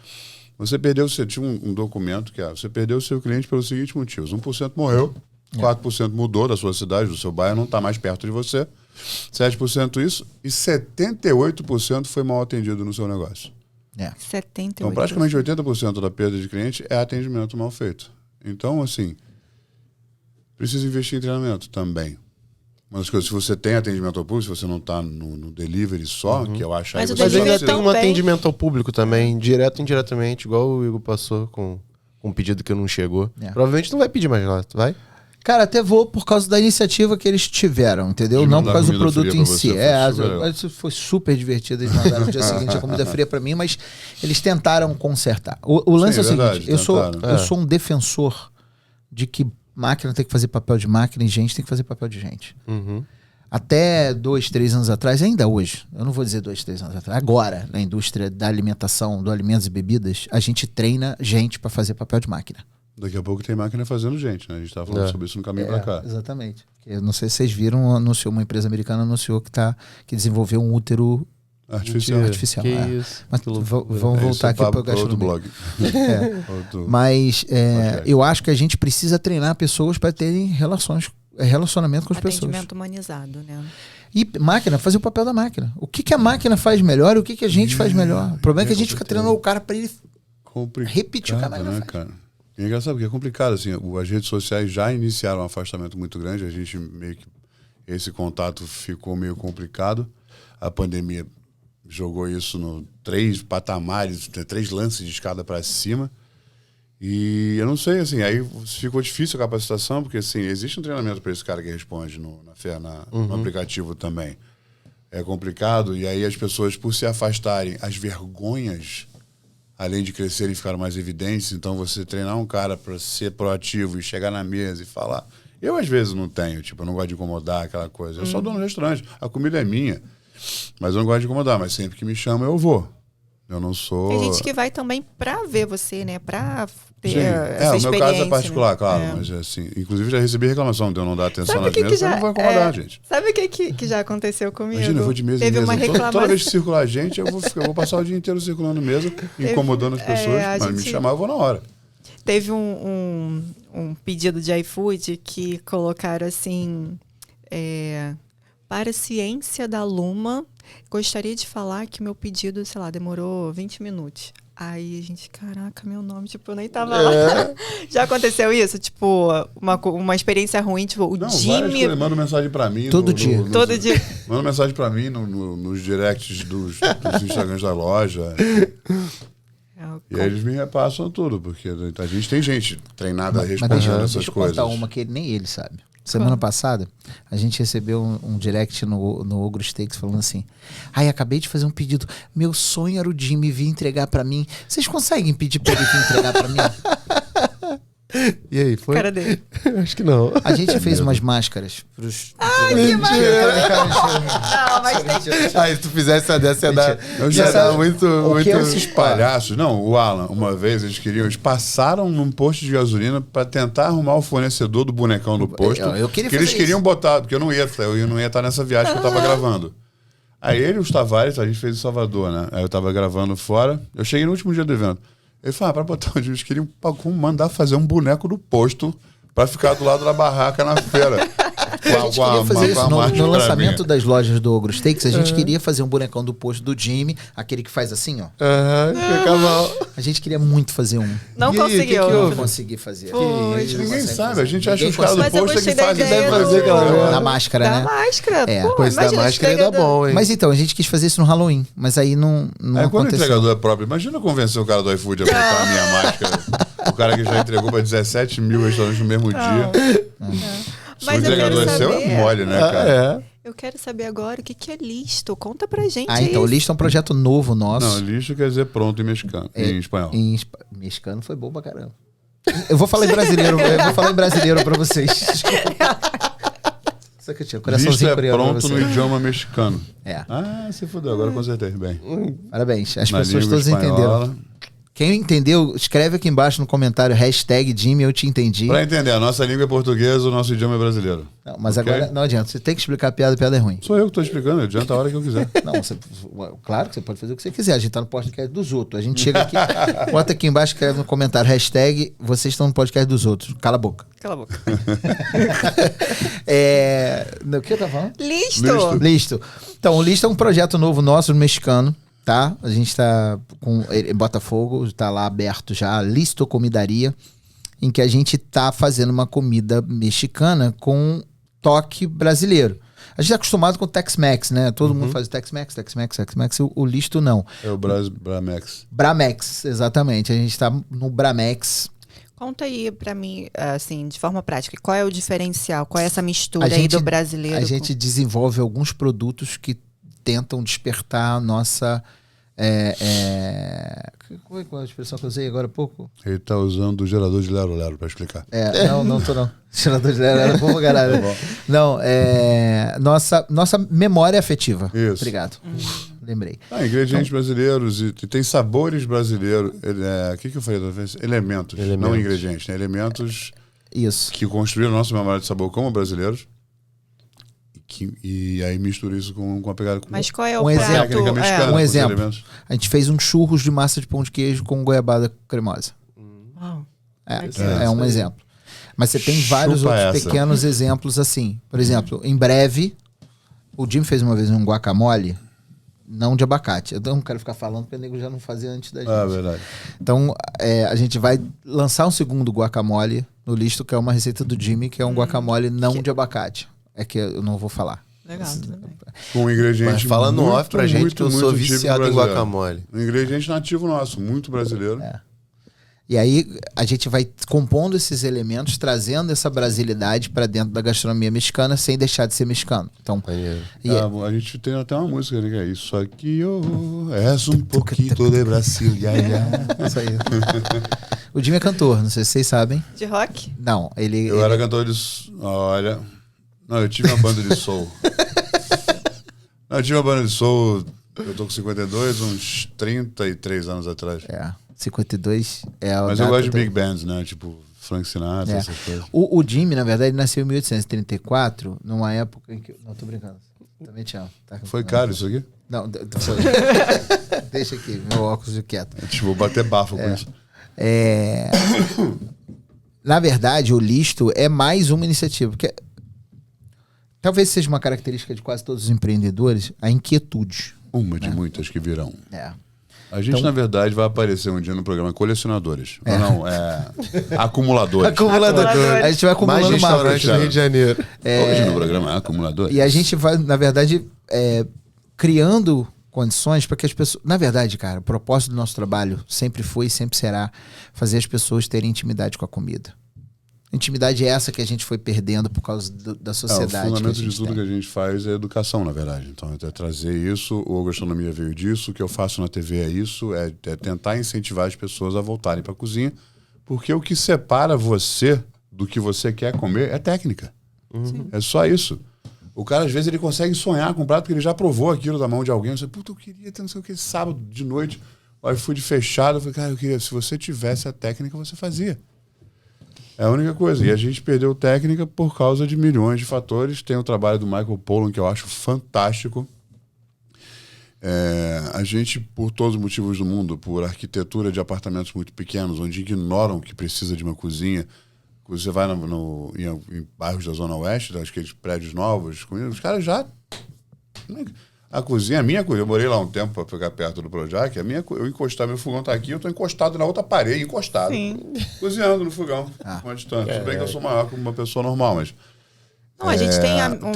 tinha um documento que você perdeu o seu cliente pelos seguintes motivos: 1% morreu, 4% mudou da sua cidade, do seu bairro, não está mais perto de você, 7% isso, e 78% foi mal atendido no seu negócio. 78%. Então, praticamente 80% da perda de cliente é atendimento mal feito. Então, assim, precisa investir em treinamento também. Mas se você tem atendimento ao público, se você não está no delivery só, que eu acho... Mas aí o você Mas só ainda delivery precisa- tem um também. atendimento ao público também, direto e indiretamente, igual o Igor passou com um pedido que não chegou. Provavelmente não vai pedir mais lá, vai? Cara, até vou por causa da iniciativa que eles tiveram, entendeu? De Não mandar por causa do comida produto fria em pra si. você, foi super legal. Isso foi super divertido. Eles mandaram no dia seguinte a comida fria pra mim, mas eles tentaram consertar. O lance é o verdade, seguinte: eu tentaram. sou um defensor de que máquina tem que fazer papel de máquina e gente tem que fazer papel de gente. Até 2, 3 anos atrás, ainda hoje, eu não vou dizer 2, 3 anos atrás, agora, na indústria da alimentação, do alimentos e bebidas, a gente treina gente para fazer papel de máquina. Daqui a pouco tem máquina fazendo gente, né? A gente estava falando sobre isso no caminho para cá. Exatamente. Eu não sei se vocês viram, uma empresa americana anunciou que desenvolveu um útero artificial. Que é. isso. Mas que loucura. vamos voltar aqui para o outro blog. Mas eu acho que a gente precisa treinar pessoas para terem relacionamento com as pessoas. Atendimento humanizado, né? E máquina, fazer o papel da máquina. O que a máquina faz melhor e o que a gente faz melhor. O problema é que a gente fica treinando o cara para ele repetir o que a máquina faz. Cara? E é engraçado porque é complicado, assim, as redes sociais já iniciaram um afastamento muito grande, a gente meio que, esse contato ficou meio complicado, a pandemia jogou isso no 3 patamares, 3 lances de escada para cima, e eu não sei, assim, aí ficou difícil a capacitação, porque, assim, existe um treinamento para esse cara que responde no aplicativo também. É complicado, e aí as pessoas, por se afastarem, as vergonhas, além de crescerem, ficaram mais evidentes. Então, você treinar um cara para ser proativo e chegar na mesa e falar... Eu, às vezes, não tenho. Tipo, eu não gosto de incomodar, aquela coisa. Eu só dou no restaurante. A comida é minha. Mas eu não gosto de incomodar. Mas sempre que me chamam, eu vou. Eu não sou... Tem gente que vai também pra ver você, né? Pra ter Sim. essa O meu caso é experiência, particular, né? claro. Mas, assim... Inclusive, já recebi reclamação de eu não dar atenção Sabe nas o que mesas. que Eu já- não vou incomodar, gente. Sabe o que já aconteceu comigo? Imagina, eu vou de mesa Teve em mesa. uma reclamação. Toda vez que circular gente, eu vou passar o dia inteiro circulando mesa, incomodando as pessoas. a Mas me gente- chamar, eu vou na hora. Teve um pedido de iFood que colocaram assim... para a ciência da Luma, gostaria de falar que meu pedido, sei lá, demorou 20 minutos. Aí a gente, caraca, meu nome, tipo, eu nem tava lá. Já aconteceu isso? Tipo, uma experiência ruim, tipo, o Não, várias Jimmy... coisas. Manda mensagem pra mim. Todo dia. Todo dia. Manda mensagem pra mim nos directs dos Instagrams da loja. E aí eles me repassam tudo, porque a gente tem gente treinada Mas respondendo essas deixa eu coisas. contar uma que nem ele sabe. Semana passada, a gente recebeu um direct no Ogro Steaks falando assim: ai, acabei de fazer um pedido. Meu sonho era o Jimmy vir entregar pra mim. Vocês conseguem pedir pra ele vir entregar pra mim? E aí, foi? Cara dele. Acho que não. A gente fez umas máscaras pros... Ai, que Não, mas tem... Aí, se tu fizesse essa dessa, ia dar, Eu já ia dar sabe muito... o que é muito... esses palhaços. Não, o Alan, uma vez eles passaram num posto de gasolina pra tentar arrumar o fornecedor do bonecão do posto. Eu queria que fazer eles queriam isso. botar, porque eu não ia estar nessa viagem que eu tava gravando. Aí ele e os Tavares, a gente fez em Salvador, né? Aí eu tava gravando fora. Eu cheguei no último dia do evento. Ele falou, pra botar onde eles queriam mandar fazer um boneco do posto pra ficar do lado da barraca na feira. A gente queria fazer isso no lançamento das lojas do Ogro Steaks. A gente queria fazer um bonecão do posto do Jimmy, aquele que faz assim, ó. Fica mal. A A gente queria muito fazer um. Não E aí, conseguiu. que Não houve? consegui fazer. Poxa. Ninguém sabe, fazer. a gente acha Ninguém os caras do Mas eu posto gostei que da fazem. ideia deve fazer aquela- Na máscara, Da né? máscara. É. Pô, Coisa da imagina, máscara ia chega dar bom, hein? Mas então, a gente quis fazer isso no Halloween, mas aí não É quando o aconteceu. entregador é próprio. Imagina convencer o cara do iFood a botar a minha máscara. O cara que já entregou pra 17 mil restaurantes no mesmo dia. Se o Mas eu entregador quero é seu, saber. é mole, né, cara? Eu quero saber agora o que é listo. Conta pra gente Ah, então, o aí. Listo é um projeto novo nosso. Não, lixo quer dizer pronto em mexicano, em espanhol. Mexicano foi bom pra caramba. Eu vou falar em brasileiro, pra vocês. Só que eu tinha Listo coraçãozinho é coreano pra pronto no você. idioma mexicano. É, Ah, se fudeu, agora consertei. Bem. parabéns. As Na pessoas língua todas espanhola. entenderam. Quem entendeu, escreve aqui embaixo no comentário, #Jimmy, eu te entendi. Pra entender, a nossa língua é portuguesa, o nosso idioma é brasileiro. Não, mas Ok? agora não adianta. Você tem que explicar a piada é ruim. Sou eu que tô explicando, adianta a hora que eu quiser. Não, claro que você pode fazer o que você quiser. A gente tá no podcast dos outros. A gente chega aqui, bota aqui embaixo, escreve no comentário, #vocês estão no podcast dos outros. Cala a boca. Cala a boca. O que eu tava falando? Listo. Listo. Então, o Listo é um projeto novo nosso, mexicano, tá? A gente tá em Botafogo, tá lá aberto já, Listo Comidaria, em que a gente tá fazendo uma comida mexicana com toque brasileiro. A gente tá acostumado com o Tex-Mex, né? Todo mundo faz o Tex-Mex. O Listo não. É o Bramex. Bramex, exatamente. A gente tá no Bramex. Conta aí pra mim, assim, de forma prática, qual é o diferencial? Qual é essa mistura aí do brasileiro? A gente desenvolve alguns produtos que tentam despertar a nossa... Qual é a expressão que eu usei agora há pouco? Ele tá usando o gerador de lero-lero pra explicar. Não tô não. Gerador de lero, bom pra caralho. Não, nossa memória afetiva. Isso. Obrigado. Lembrei. Ingredientes brasileiros e tem sabores brasileiros. O que eu falei da vez? Elementos, não ingredientes, né? Elementos Isso. que construíram a nossa memória de sabor como brasileiros. E aí mistura isso com a pegada. Mas qual é o Um exemplo. prato? Técnica mexicana. Um com os exemplo. elementos. A gente fez um churros de massa de pão de queijo com goiabada cremosa. Uau. É um exemplo. Mas você tem vários Chupa outros essa. pequenos exemplos assim. Por exemplo, em breve, o Jim fez uma vez um guacamole, não de abacate. Eu não quero ficar falando porque o nego já não fazia antes da gente. Ah, verdade. Então, a gente vai lançar um segundo guacamole no Listo, que é uma receita do Jimmy, que é um guacamole não de abacate. É que eu não vou falar. Legal, tudo bem. Com ingrediente Mas fala no muito, off pra gente muito, que eu sou muito típico viciado em brasileiro. guacamole. Um ingrediente nativo nosso, muito brasileiro. E aí a gente vai compondo esses elementos, trazendo essa brasilidade para dentro da gastronomia mexicana, sem deixar de ser mexicano. Então, A gente tem até uma música, né? Que é isso aqui, és um pouquinho de Brasil. isso aí. O Jimmy é cantor, não sei se vocês sabem. De rock? Não, Eu era cantor de... Olha... Não, eu tive uma banda de soul. Eu tive uma banda de soul... Eu tô com 52, uns 33 anos atrás. 52 é a Mas data eu gosto de do- big bands, né? Tipo, Frank Sinatra, essas coisas. O Jimmy, na verdade, nasceu em 1834, numa época em que... Não, tô brincando. Também te amo. Tá? Foi caro isso aqui? Não, deixa aqui, meu óculos de quieto. Tipo, vou bater bafo com isso. Na verdade, o Listo é mais uma iniciativa, porque talvez seja uma característica de quase todos os empreendedores, a inquietude. Uma de muitas que virão. É. A gente, na verdade, vai aparecer um dia no programa Colecionadores. Não, Acumuladores. Acumuladores. A gente vai Mais acumulando restaurante marcas. do Rio de Janeiro. Hoje no programa Acumuladores. E a gente vai, na verdade, criando condições para que as pessoas... Na verdade, cara, o propósito do nosso trabalho sempre foi e sempre será fazer as pessoas terem intimidade com a comida. Intimidade é essa que a gente foi perdendo por causa da O sociedade. fundamento que a gente de tudo tem. que a gente faz é educação, na verdade. Então, é trazer isso, o gastronomia veio disso, o que eu faço na TV é isso, é tentar incentivar as pessoas a voltarem para a cozinha, Porque o que separa você do que você quer comer é técnica. É só isso. O cara, às vezes, ele consegue sonhar com um prato porque ele já provou aquilo da mão de alguém. Você, puta, eu queria ter não sei o que, sábado de noite, o iFood fechado. Eu falei, cara, eu queria, se você tivesse a técnica, você fazia. É a única coisa. E a gente perdeu técnica por causa de milhões de fatores. Tem o trabalho do Michael Pollan, que eu acho fantástico. A gente, por todos os motivos do mundo, por arquitetura de apartamentos muito pequenos, onde ignoram que precisa de uma cozinha. Você vai em bairros da Zona Oeste, aqueles prédios novos, os caras já... A minha cozinha, eu morei lá um tempo para ficar perto do Projac, eu encostar, meu fogão tá aqui, eu tô encostado na outra parede, cozinhando no fogão, com uma distância. Tudo bem que eu sou maior que uma pessoa normal, mas... Não, a gente tem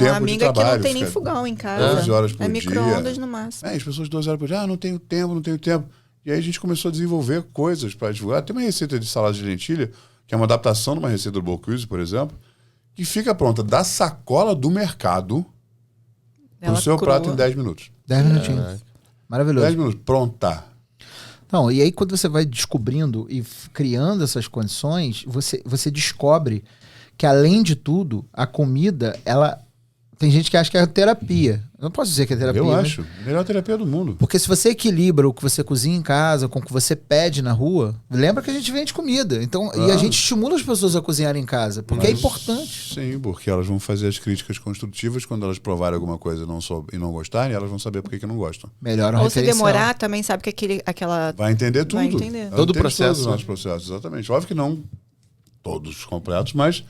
uma amiga que não tem nem fogão em casa. 12 horas por dia. Micro-ondas no máximo. As pessoas 12 horas por dia, não tenho tempo. E aí a gente começou a desenvolver coisas para divulgar. Tem uma receita de salada de lentilha, que é uma adaptação de uma receita do Bocuse, por exemplo, que fica pronta da sacola do mercado pro seu prato em 10 minutos. 10 minutinhos. Maravilhoso. 10 minutos, pronta. Não, e aí quando você vai descobrindo e criando essas condições, você descobre que, além de tudo, a comida, ela... Tem gente que acha que é terapia. Eu não posso dizer que é terapia. Eu acho. Melhor terapia do mundo. Porque se você equilibra o que você cozinha em casa com o que você pede na rua, lembra que a gente vende comida. Então, e a gente estimula as pessoas a cozinharem em casa, porque é importante. Sim, porque elas vão fazer as críticas construtivas quando elas provarem alguma coisa e não gostarem, elas vão saber por que não gostam. Melhora a Ou se referencial. demorar, também sabe que aquela... Vai entender tudo. Vai entender. Ela Todo o entende processo. Todos os nossos processos, exatamente. Óbvio que não todos completos, mas...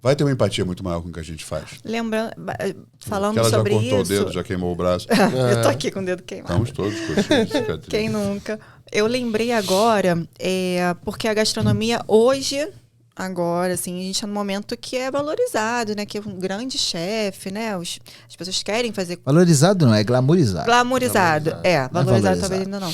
Vai ter uma empatia muito maior com o que a gente faz. Lembrando, falando Porque ela sobre já cortou isso... o dedo, já queimou o braço. Eu tô aqui com o dedo queimado. Estamos todos com esse cicatriz. Quem nunca? Eu lembrei agora, porque a gastronomia hoje, agora, assim, a gente tá num momento que é valorizado, né? Que é um grande chefe, né? As pessoas querem fazer... Valorizado não, é glamourizado. Glamourizado. Valorizado valorizado. talvez ainda não.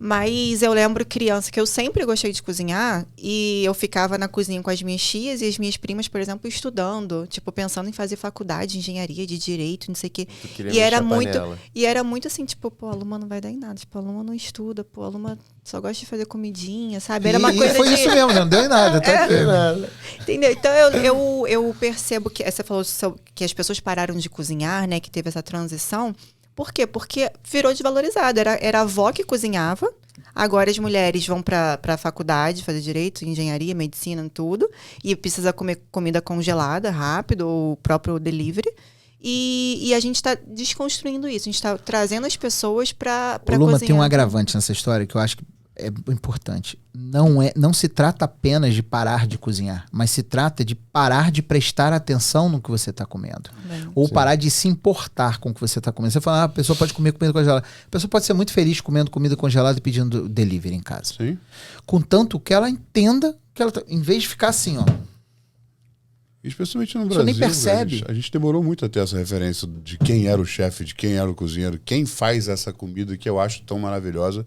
Mas eu lembro criança que eu sempre gostei de cozinhar e eu ficava na cozinha com as minhas tias e as minhas primas, por exemplo, estudando, tipo, pensando em fazer faculdade de engenharia, de direito, não sei o quê. E era muito assim, tipo, pô, a Luma não vai dar em nada, tipo, a Luma não estuda, pô, a Luma só gosta de fazer comidinha, sabe? Era uma coisa foi isso mesmo, não deu em nada, tá aqui. Entendeu? Então eu percebo que você falou que as pessoas pararam de cozinhar, né, que teve essa transição. Por quê? Porque virou desvalorizado. Era a avó que cozinhava. Agora as mulheres vão para a faculdade fazer direito, engenharia, medicina, tudo. E precisa comer comida congelada, rápido, ou o próprio delivery. E a gente está desconstruindo isso. A gente está trazendo as pessoas para cozinhar. Luma, tem um agravante nessa história que eu acho que é importante. Não se trata apenas de parar de cozinhar, mas se trata de parar de prestar atenção no que você está comendo. Ou parar de se importar com o que você está comendo. Você fala, a pessoa pode comer comida congelada. A pessoa pode ser muito feliz comendo comida congelada e pedindo delivery em casa. Sim. Contanto que ela entenda que ela em vez de ficar assim, ó. Especialmente no Você Brasil, nem percebe. A gente demorou muito a ter essa referência de quem era o chefe, de quem era o cozinheiro, quem faz essa comida que eu acho tão maravilhosa.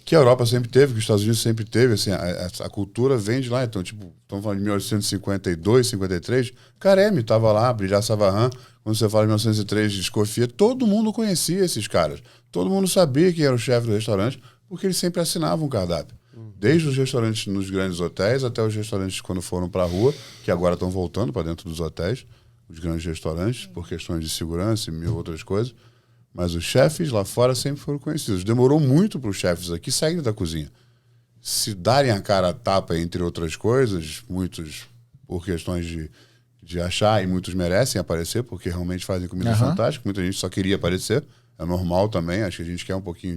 Que a Europa sempre teve, que os Estados Unidos sempre teve, assim, a cultura vem de lá. Então, tipo, estamos falando de 1952, 53, Carême estava lá, Brilhar Savarin, quando você fala de 1903 de Escoffier, todo mundo conhecia esses caras. Todo mundo sabia quem era o chefe do restaurante, porque eles sempre assinavam um cardápio. Desde os restaurantes nos grandes hotéis até os restaurantes quando foram para a rua, que agora estão voltando para dentro dos hotéis, os grandes restaurantes, por questões de segurança e mil outras coisas. Mas os chefes lá fora sempre foram conhecidos. Demorou muito para os chefes aqui saírem da cozinha. Se darem a cara a tapa, entre outras coisas, muitos por questões de achar, e muitos merecem aparecer, porque realmente fazem comida fantástica. Muita gente só queria aparecer. É normal também. Acho que a gente quer um pouquinho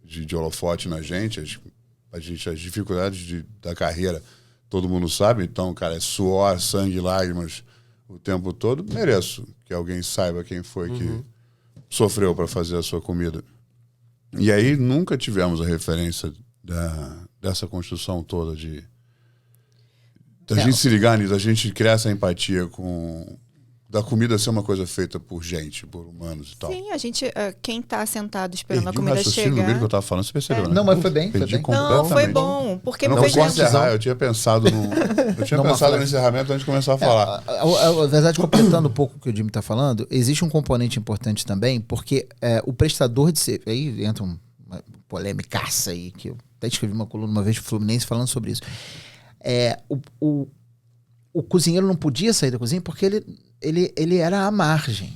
de holofote na gente. As dificuldades da carreira, todo mundo sabe. Então, cara, é suor, sangue, lágrimas o tempo todo. Mereço que alguém saiba quem foi que sofreu para fazer a sua comida. E aí nunca tivemos a referência dessa construção toda da gente se ligar nisso, da gente criar essa empatia da comida ser uma coisa feita por gente, por humanos e tal. Sim, a gente, quem está sentado esperando Perdi a comida no meio chegar... que eu estava falando, você percebeu, né? Não, mas foi bem. Perdi Não, foi bom, porque não me fez encerrar, eu tinha pensado no encerramento antes de começar a falar. Na verdade, completando um pouco o que o Jimmy está falando, existe um componente importante também, porque o prestador de serviço... Aí entra uma polêmicaça aí, que eu até escrevi uma coluna uma vez do Fluminense falando sobre isso. o cozinheiro não podia sair da cozinha porque ele era à margem.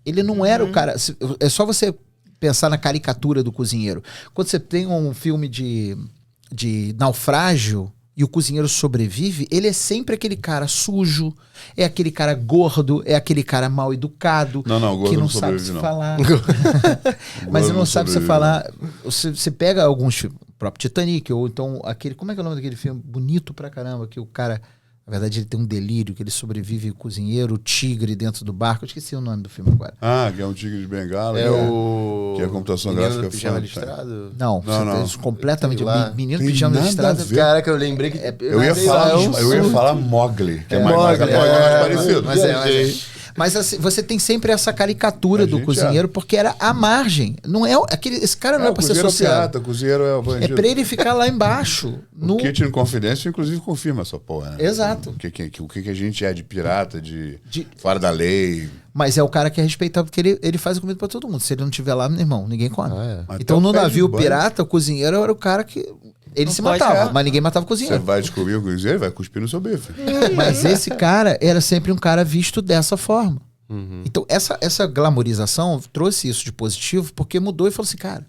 Ele não era o cara... É só você pensar na caricatura do cozinheiro. Quando você tem um filme de naufrágio e o cozinheiro sobrevive, ele é sempre aquele cara sujo, é aquele cara gordo, é aquele cara mal educado, gordo que não sabe se falar. Mas ele não sabe se falar. Você pega alguns filmes, o próprio Titanic, ou então aquele... Como é que é o nome daquele filme? Bonito pra caramba, que o cara... Na verdade, ele tem um delírio, que ele sobrevive cozinheiro, tigre dentro do barco. Eu esqueci o nome do filme agora. Que é um tigre de bengala. Que é a computação Menino gráfica. do Pijama Listrado? Não. Completamente... Menino do Tem Pijama nada Listrado. a ver. Caraca, eu lembrei que... Eu ia falar Mowgli, que é mais parecido. Mas assim, você tem sempre essa caricatura do cozinheiro, porque era à margem. Não é esse cara não é pra ser social. O cozinheiro é o bandido. É pra ele ficar lá embaixo. O Kitchen Confidential, inclusive, confirma essa porra, né? Exato. O que a gente é de pirata, de fora da lei. Mas é o cara que é respeitado, porque ele faz a comida pra todo mundo. Se ele não estiver lá, meu irmão, ninguém come. Então, no navio pirata, o cozinheiro era o cara que... Ele se matava, mas ninguém matava o cozinheiro. Você vai descobrir o cozinheiro, vai cuspir no seu bife. Mas esse cara era sempre um cara visto dessa forma. Então, essa glamorização trouxe isso de positivo, porque mudou e falou assim, cara,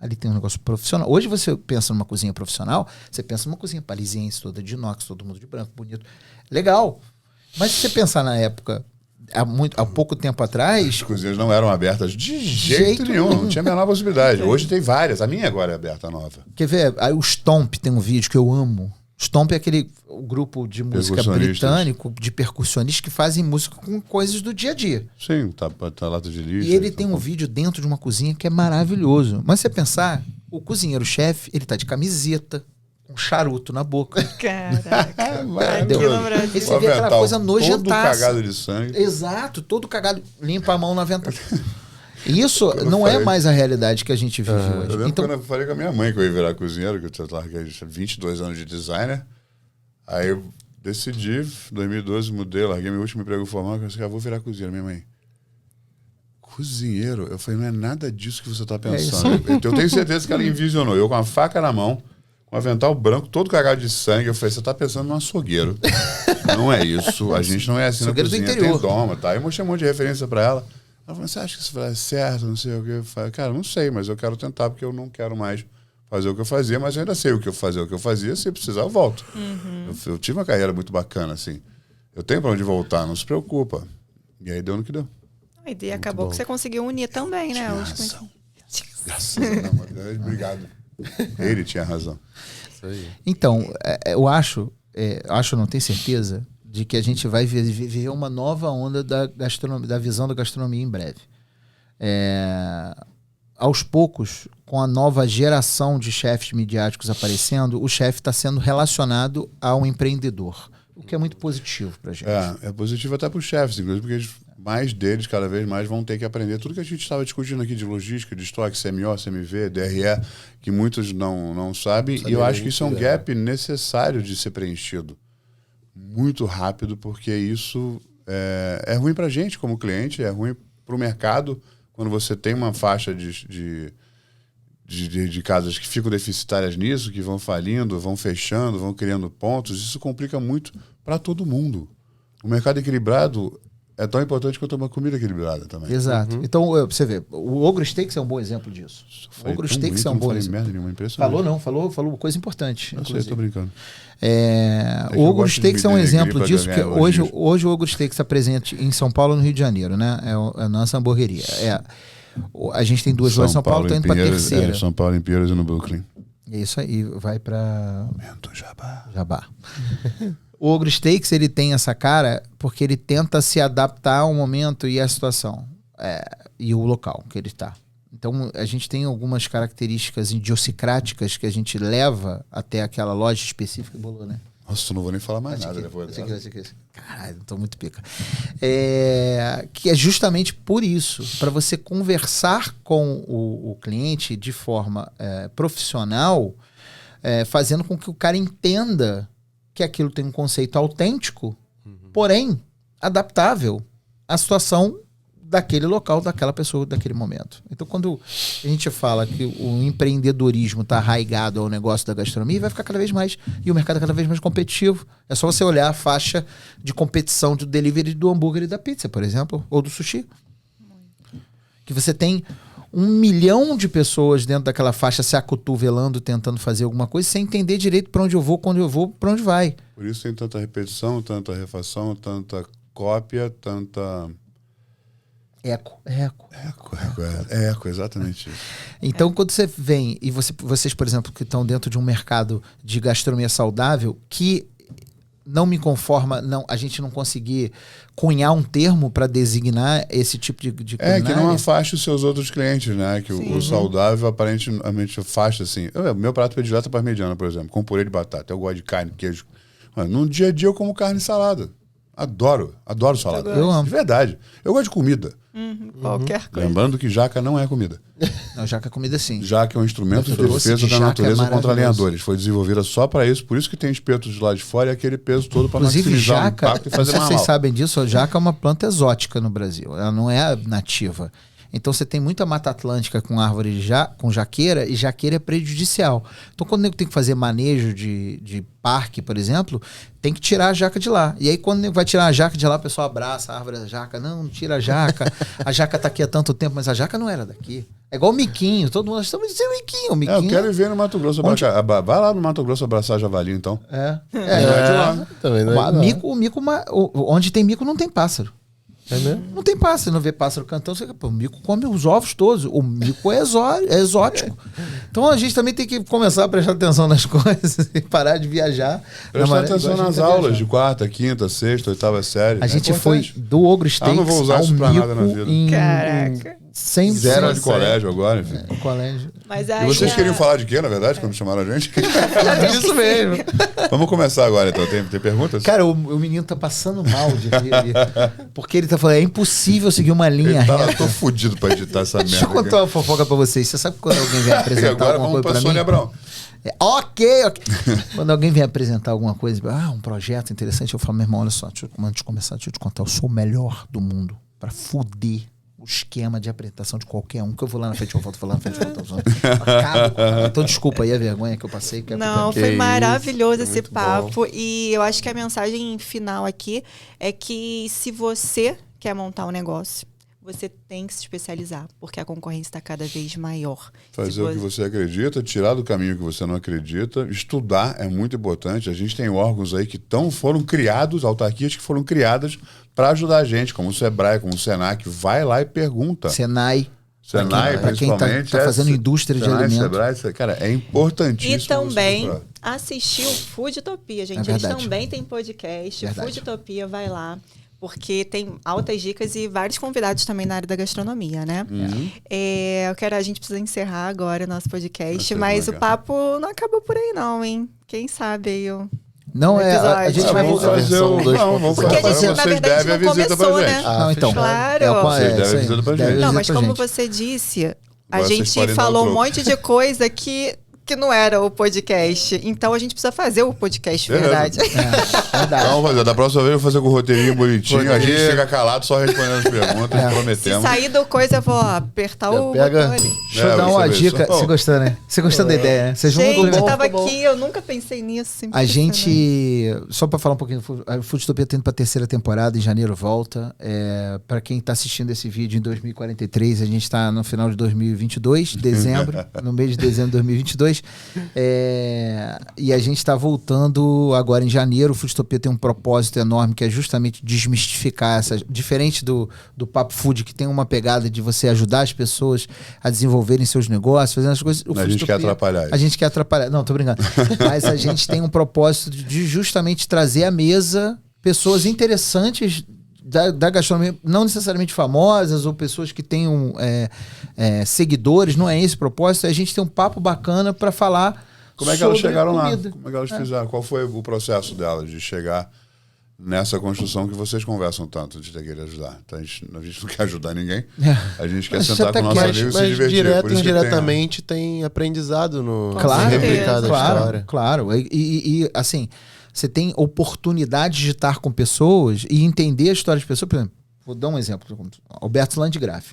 ali tem um negócio profissional. Hoje você pensa numa cozinha profissional, você pensa numa cozinha parisiense, toda de inox, todo mundo de branco, bonito. Legal. Mas se você pensar na época, há pouco tempo atrás... As cozinhas não eram abertas de jeito nenhum. Não tinha a menor possibilidade. Hoje tem várias. A minha agora é aberta, nova. Quer ver? Aí o Stomp tem um vídeo que eu amo. Stomp é o grupo de música britânico, de percussionistas que fazem música com coisas do dia a dia. Sim, tá lata de lixo. E ele tem um vídeo dentro de uma cozinha que é maravilhoso. Mas se você pensar, o cozinheiro-chefe, ele tá de camiseta, com charuto na boca. Caraca. Aí você vê aquela coisa nojentaça. Todo cagado de sangue. Exato, todo cagado. Limpa a mão na avental. Isso não é mais a realidade que a gente vive hoje. Eu lembro quando eu falei com a minha mãe que eu ia virar cozinheiro, que eu tinha 22 anos de designer. Aí eu decidi, em 2012, mudei, larguei meu último emprego formal, e falei, vou virar cozinheiro. Minha mãe, cozinheiro? Eu falei, não é nada disso que você está pensando. Eu tenho certeza que ela envisionou. Eu com a faca na mão, com um avental branco, todo cagado de sangue. Eu falei, você está pensando num açougueiro. Não é isso. A gente não é assim na cozinha. Tem doma, tá? Eu mostrei um monte de referência para ela. Ela falou, você acha que isso vai dar certo? Não sei o que. Eu falei, cara, não sei, mas eu quero tentar, porque eu não quero mais fazer o que eu fazia, mas eu ainda sei o que eu fazia. Se precisar, eu volto. Eu tive uma carreira muito bacana, assim. Eu tenho para onde voltar, não se preocupa. E aí deu no que deu. A ideia acabou que você conseguiu unir também, né? Graças a Deus. Obrigado. Ele tinha razão. Isso aí. Então, eu acho, não tenho certeza, de que a gente vai viver uma nova onda da visão da gastronomia em breve. Aos poucos, com a nova geração de chefes midiáticos aparecendo, o chefe está sendo relacionado ao empreendedor, o que é muito positivo para a gente. É positivo até para os chefes, inclusive, porque mais deles, cada vez mais, vão ter que aprender tudo que a gente estava discutindo aqui de logística, de estoque, CMO, CMV, DRE, que muitos não sabem, e eu acho que isso é um gap necessário de ser preenchido muito rápido, porque isso é ruim para a gente como cliente, é ruim para o mercado, quando você tem uma faixa de casas que ficam deficitárias nisso, que vão falindo, vão fechando, vão criando pontos, isso complica muito para todo mundo. O mercado equilibrado é tão importante quanto uma comida equilibrada também. Exato. Então, você vê, o Ogro Steaks é um bom exemplo disso. O Ogro Steaks é um bom exemplo. Merda nenhuma, impressionante. Falou coisa importante. Eu sei, tô brincando. O Ogro Steaks é um exemplo disso, porque hoje o Ogro Steaks está presente em São Paulo e no Rio de Janeiro, né? É a nossa hamburgueria. A gente tem duas lojas em São Paulo, está indo para a terceira. São Paulo, em Pinheiros e no Brooklyn. É isso aí, vai para Jabá. O Ogro Steaks, ele tem essa cara porque ele tenta se adaptar ao momento e à situação e o local que ele está. Então, a gente tem algumas características idiosincráticas que a gente leva até aquela loja específica e bolou, né? Nossa, eu não vou nem falar mais nada depois dessa. Caralho, tô muito pica. Que é justamente por isso, para você conversar com o cliente de forma profissional, fazendo com que o cara entenda que aquilo tem um conceito autêntico, porém adaptável à situação daquele local, daquela pessoa, daquele momento. Então, quando a gente fala que o empreendedorismo está arraigado ao negócio da gastronomia, vai ficar cada vez mais, e o mercado é cada vez mais competitivo. É só você olhar a faixa de competição do delivery do hambúrguer e da pizza, por exemplo, ou do sushi. Que você tem 1 milhão de pessoas dentro daquela faixa se acotovelando, tentando fazer alguma coisa, sem entender direito para onde eu vou, quando eu vou, para onde vai. Por isso tem tanta repetição, tanta refação, tanta cópia, tanta... Eco, exatamente isso. Então, quando você vem, e vocês, por exemplo, que estão dentro de um mercado de gastronomia saudável, que não me conforma, a gente não conseguir cunhar um termo para designar esse tipo de culinária. Que não afaste os seus outros clientes, né? Que o saudável aparentemente afasta, assim. Meu prato predileto é parmegiana, por exemplo, com purê de batata. Eu gosto de carne, queijo. No dia a dia eu como carne e salada. Adoro salada. Eu amo. De verdade. Eu gosto de comida. Qualquer coisa. Lembrando que jaca não é comida. Não, jaca é comida sim. Jaca é um instrumento de Doce defesa de da jaca natureza é contra maravilhoso. lenhadores. Foi desenvolvida só para isso, por isso que tem espetos de lá de fora e aquele peso todo para Inclusive, maximizar o jaca, impacto e não fazer sei se mais vocês mal. sabem disso, a jaca é uma planta exótica no Brasil. Ela não é nativa. Então você tem muita mata atlântica com árvore com jaqueira, e jaqueira é prejudicial. Então quando o nego tem que fazer manejo de parque, por exemplo, tem que tirar a jaca de lá. E aí quando o nego vai tirar a jaca de lá, o pessoal abraça a árvore da jaca. Não tira a jaca. A jaca tá aqui há tanto tempo, mas a jaca não era daqui. É igual o miquinho. Todo mundo estamos dizendo miquinho. Eu quero ir ver no Mato Grosso. Vai lá no Mato Grosso abraçar javali, então. De lá. Também não é onde tem mico não tem pássaro. É mesmo? Não tem pássaro, você não vê pássaro cantando, o mico come os ovos todos. O mico é exótico. Então a gente também tem que começar a prestar atenção nas coisas e parar de viajar. Prestar atenção nas aulas de quarta, quinta, sexta, oitava série. A gente foi do Ogro Steaks não vou usar ao isso pra mico nada na vida. Caraca. Sem Zero de colégio agora, enfim. colégio. Mas E aí vocês queriam falar de quê, na verdade, quando chamaram a gente? Isso mesmo. Vamos começar agora, então. Tem perguntas? Cara, o menino tá passando mal de rir ali. Porque ele tá falando, é impossível seguir uma linha Eu reta. tô fudido pra editar essa merda. Deixa eu contar uma fofoca pra vocês. Você sabe quando alguém vem E apresentar agora alguma vamos coisa pra pra Sônia mim? Abrão. Ok. Quando alguém vem apresentar alguma coisa, um projeto interessante, eu falo, meu irmão, olha só, antes de começar, deixa eu te contar, eu sou o melhor do mundo pra fuder o esquema de apresentação de qualquer um, que eu vou lá na frente, eu volto, vou lá na frente, eu volto. Então desculpa aí a vergonha que eu passei. Não, Que foi isso, maravilhoso esse muito papo. E eu acho que a mensagem final aqui é que se você quer montar um negócio, você tem que se especializar, porque a concorrência está cada vez maior. Fazer o que você acredita, tirar do caminho que você não acredita, estudar é muito importante. A gente tem órgãos aí que foram criados, autarquias que foram criadas para ajudar a gente, como o Sebrae, como o Senac. Vai lá e pergunta. Senai, Senai, quem principalmente. tá fazendo indústria de Senai, alimento. Sebrae, cara, é importantíssimo. E também você assistir o Foodtopia, gente. É Eles verdade. também têm podcast. Verdade. Foodtopia, vai lá. Porque tem altas dicas e vários convidados também na área da gastronomia, né? A gente precisa encerrar agora o nosso podcast, mas o papo não acabou por aí não, hein? Quem sabe aí Não, a gente vai Vamos voltar. fazer o... Não, vamos Porque a fazer. gente, na Vocês verdade, devem a não visita começou, pra né? gente. Não, então. Claro. Vocês devem isso aí. visita pra gente. Deve Não, visita mas pra como gente. você disse, a Agora vocês gente podem dar falou o um troco. monte de coisa que não era o podcast. Então a gente precisa fazer o podcast, Beleza. verdade. Verdade. Vamos fazer. Da próxima vez eu vou fazer com o roteirinho bonitinho. A gente fica calado só respondendo as perguntas. Se Prometemos. sair do coisa, eu vou apertar o pega. botão ali. Deixa eu dar uma você vê dica. só. Você gostou, né? Você gostou da ideia, né? Vocês vão Gente, eu complementar. tava aqui, eu nunca pensei nisso. A gente, só para falar um pouquinho, a Foodtopia tá indo para a terceira temporada, em janeiro volta. Para quem está assistindo esse vídeo em 2043, a gente está no final de 2022, dezembro, no mês de dezembro de 2022. E a gente está voltando agora em janeiro. O Foodtopia tem um propósito enorme, que é justamente desmistificar essa... Diferente do Papo Food, que tem uma pegada de você ajudar as pessoas a desenvolverem seus negócios, fazendo as coisas... A gente quer atrapalhar. A gente quer atrapalhar. Não, tô brincando. Mas a gente tem um propósito de justamente trazer à mesa pessoas interessantes da gastronomia, não necessariamente famosas ou pessoas que tenham seguidores. Não é esse o propósito. A gente tem um papo bacana para falar. Como é que elas sobre chegaram lá? comida. Como é que elas fizeram? Qual foi o processo delas de chegar nessa construção que vocês conversam tanto de ter que ajudar? Então, a gente não quer ajudar ninguém. A gente quer Mas sentar já com o tá nosso aqui, amigo e se Mas divertir. direto Por e isso que indiretamente tem aprendizado no Claro, replicar da história. claro. E assim, você tem oportunidade de estar com pessoas e entender a história de pessoas. Por exemplo, vou dar um exemplo. Alberto Landgraf.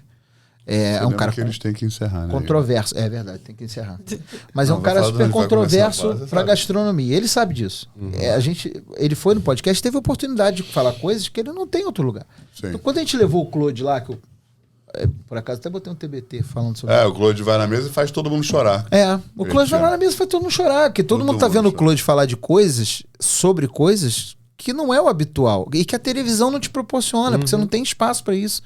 É um cara que eles têm que encerrar, né? controverso. É verdade, tem que encerrar. Mas Não, é um cara vai falar super onde vai controverso começar a falar, pra você gastronomia. Ele sabe disso. Ele foi no podcast, teve a oportunidade de falar coisas que ele não tem em outro lugar. Sim. Então, quando a gente levou o Claude lá, que eu, por acaso até botei um TBT falando sobre O Claude vai na mesa e faz todo mundo chorar. o Claude vai lá na mesa e faz todo mundo chorar, porque todo mundo tá vendo o Claude falar de coisas, sobre coisas que não é o habitual e que a televisão não te proporciona, porque você não tem espaço pra isso.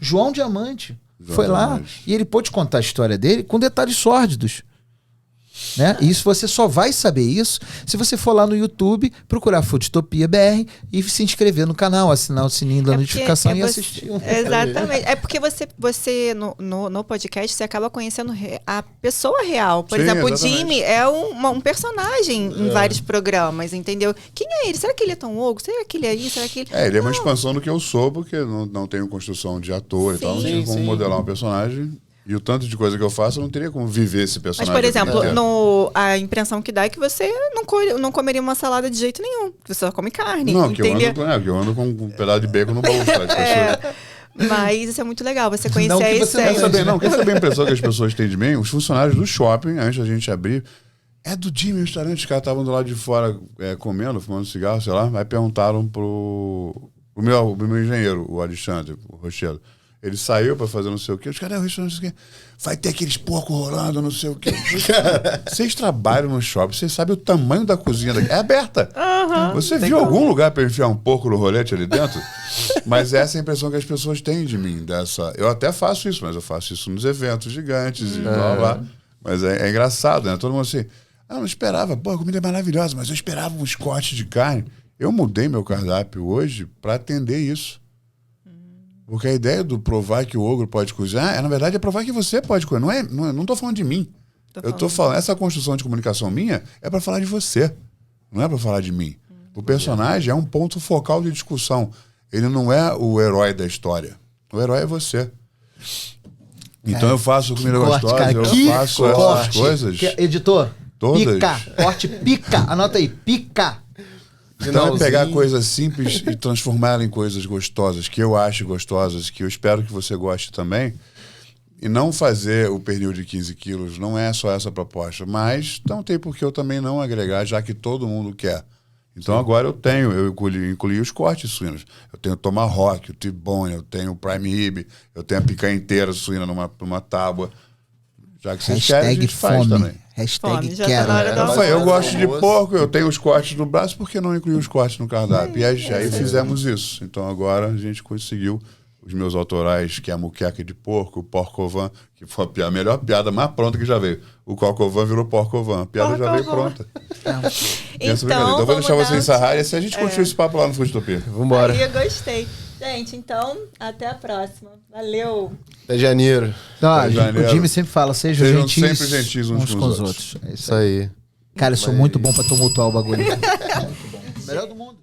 João Diamante foi lá e ele pôde contar a história dele com detalhes sórdidos. Né? E isso você só vai saber isso se você for lá no YouTube, procurar Foodtopia BR e se inscrever no canal, assinar o sininho da notificação e assistir. Exatamente. É porque você no podcast, você acaba conhecendo a pessoa real. Por exemplo, exatamente. O Jimmy é um personagem em vários programas, entendeu? Quem é ele? Será que ele é tão ogro? Será que ele é isso? Será que ele... ele é uma expansão do que eu sou, porque não tenho construção de ator e tal, não tenho como modelar um personagem. E o tanto de coisa que eu faço, eu não teria como viver esse personagem. Mas, por exemplo, a impressão que dá é que você não comeria uma salada de jeito nenhum. Você só come carne. Não, que eu ando com um pedaço de bacon no bolso. Mas isso é muito legal, você conhecer a essência. Quer saber a impressão que as pessoas têm de mim? Os funcionários do shopping, antes da gente abrir, é do Jimmy restaurante. Os caras estavam do lado de fora comendo, fumando cigarro, sei lá. Aí perguntaram pro meu engenheiro, o Alexandre, o Rochedo. Ele saiu pra fazer não sei o quê. Os caras, o restaurante, não sei o quê. Vai ter aqueles porcos rolando, não sei o quê. Vocês trabalham no shopping, vocês sabem o tamanho da cozinha daqui. É aberta. Você viu algum lugar pra enfiar um porco no rolete ali dentro? Mas essa é a impressão que as pessoas têm de mim. Eu até faço isso, mas eu faço isso nos eventos gigantes e blá, blá. Mas é engraçado, né? Todo mundo assim, eu não esperava. Pô, a comida é maravilhosa, mas eu esperava uns cortes de carne. Eu mudei meu cardápio hoje pra atender isso. Porque a ideia do provar que o ogro pode cozinhar, na verdade, é provar que você pode cozinhar. Não estou falando de mim. Eu estou falando, essa construção de comunicação minha é para falar de você. Não é para falar de mim. O personagem é um ponto focal de discussão. Ele não é o herói da história. O herói é você. Então eu faço comida gostosa, eu faço essas coisas. Editor, todas. Pica, corte pica. Anota aí, pica. Então é pegar coisas simples e transformar ela em coisas gostosas, que eu acho gostosas, que eu espero que você goste também. E não fazer o pernil de 15 quilos, não é só essa a proposta. Mas não tem por que eu também não agregar, já que todo mundo quer. Então agora eu incluí os cortes suínos. Eu tenho o tomahawk, o T-bone, eu tenho o prime rib, eu tenho a picanha inteira suína numa tábua. Já que vocês querem, a gente faz também. Hashtag quero. Eu gosto de porco, eu tenho os cortes no braço, por que não incluir os cortes no cardápio? E aí fizemos isso. Então agora a gente conseguiu os meus autorais, que é a muqueca de porco, o porco-van, que foi a melhor piada mais pronta que já veio. O coco-van virou porco-van. A piada já veio pronta. Então eu vou deixar você encerrar e assim a gente continua esse papo lá no Foodtopia. Vambora. Aí eu gostei. Gente, então, até a próxima. Valeu. Até janeiro. O Jimmy sempre fala, sejam gentis, sempre gentis uns com os outros. É isso aí. Cara, eu sou muito bom pra tumultuar o bagulho. Muito bom. Melhor do mundo.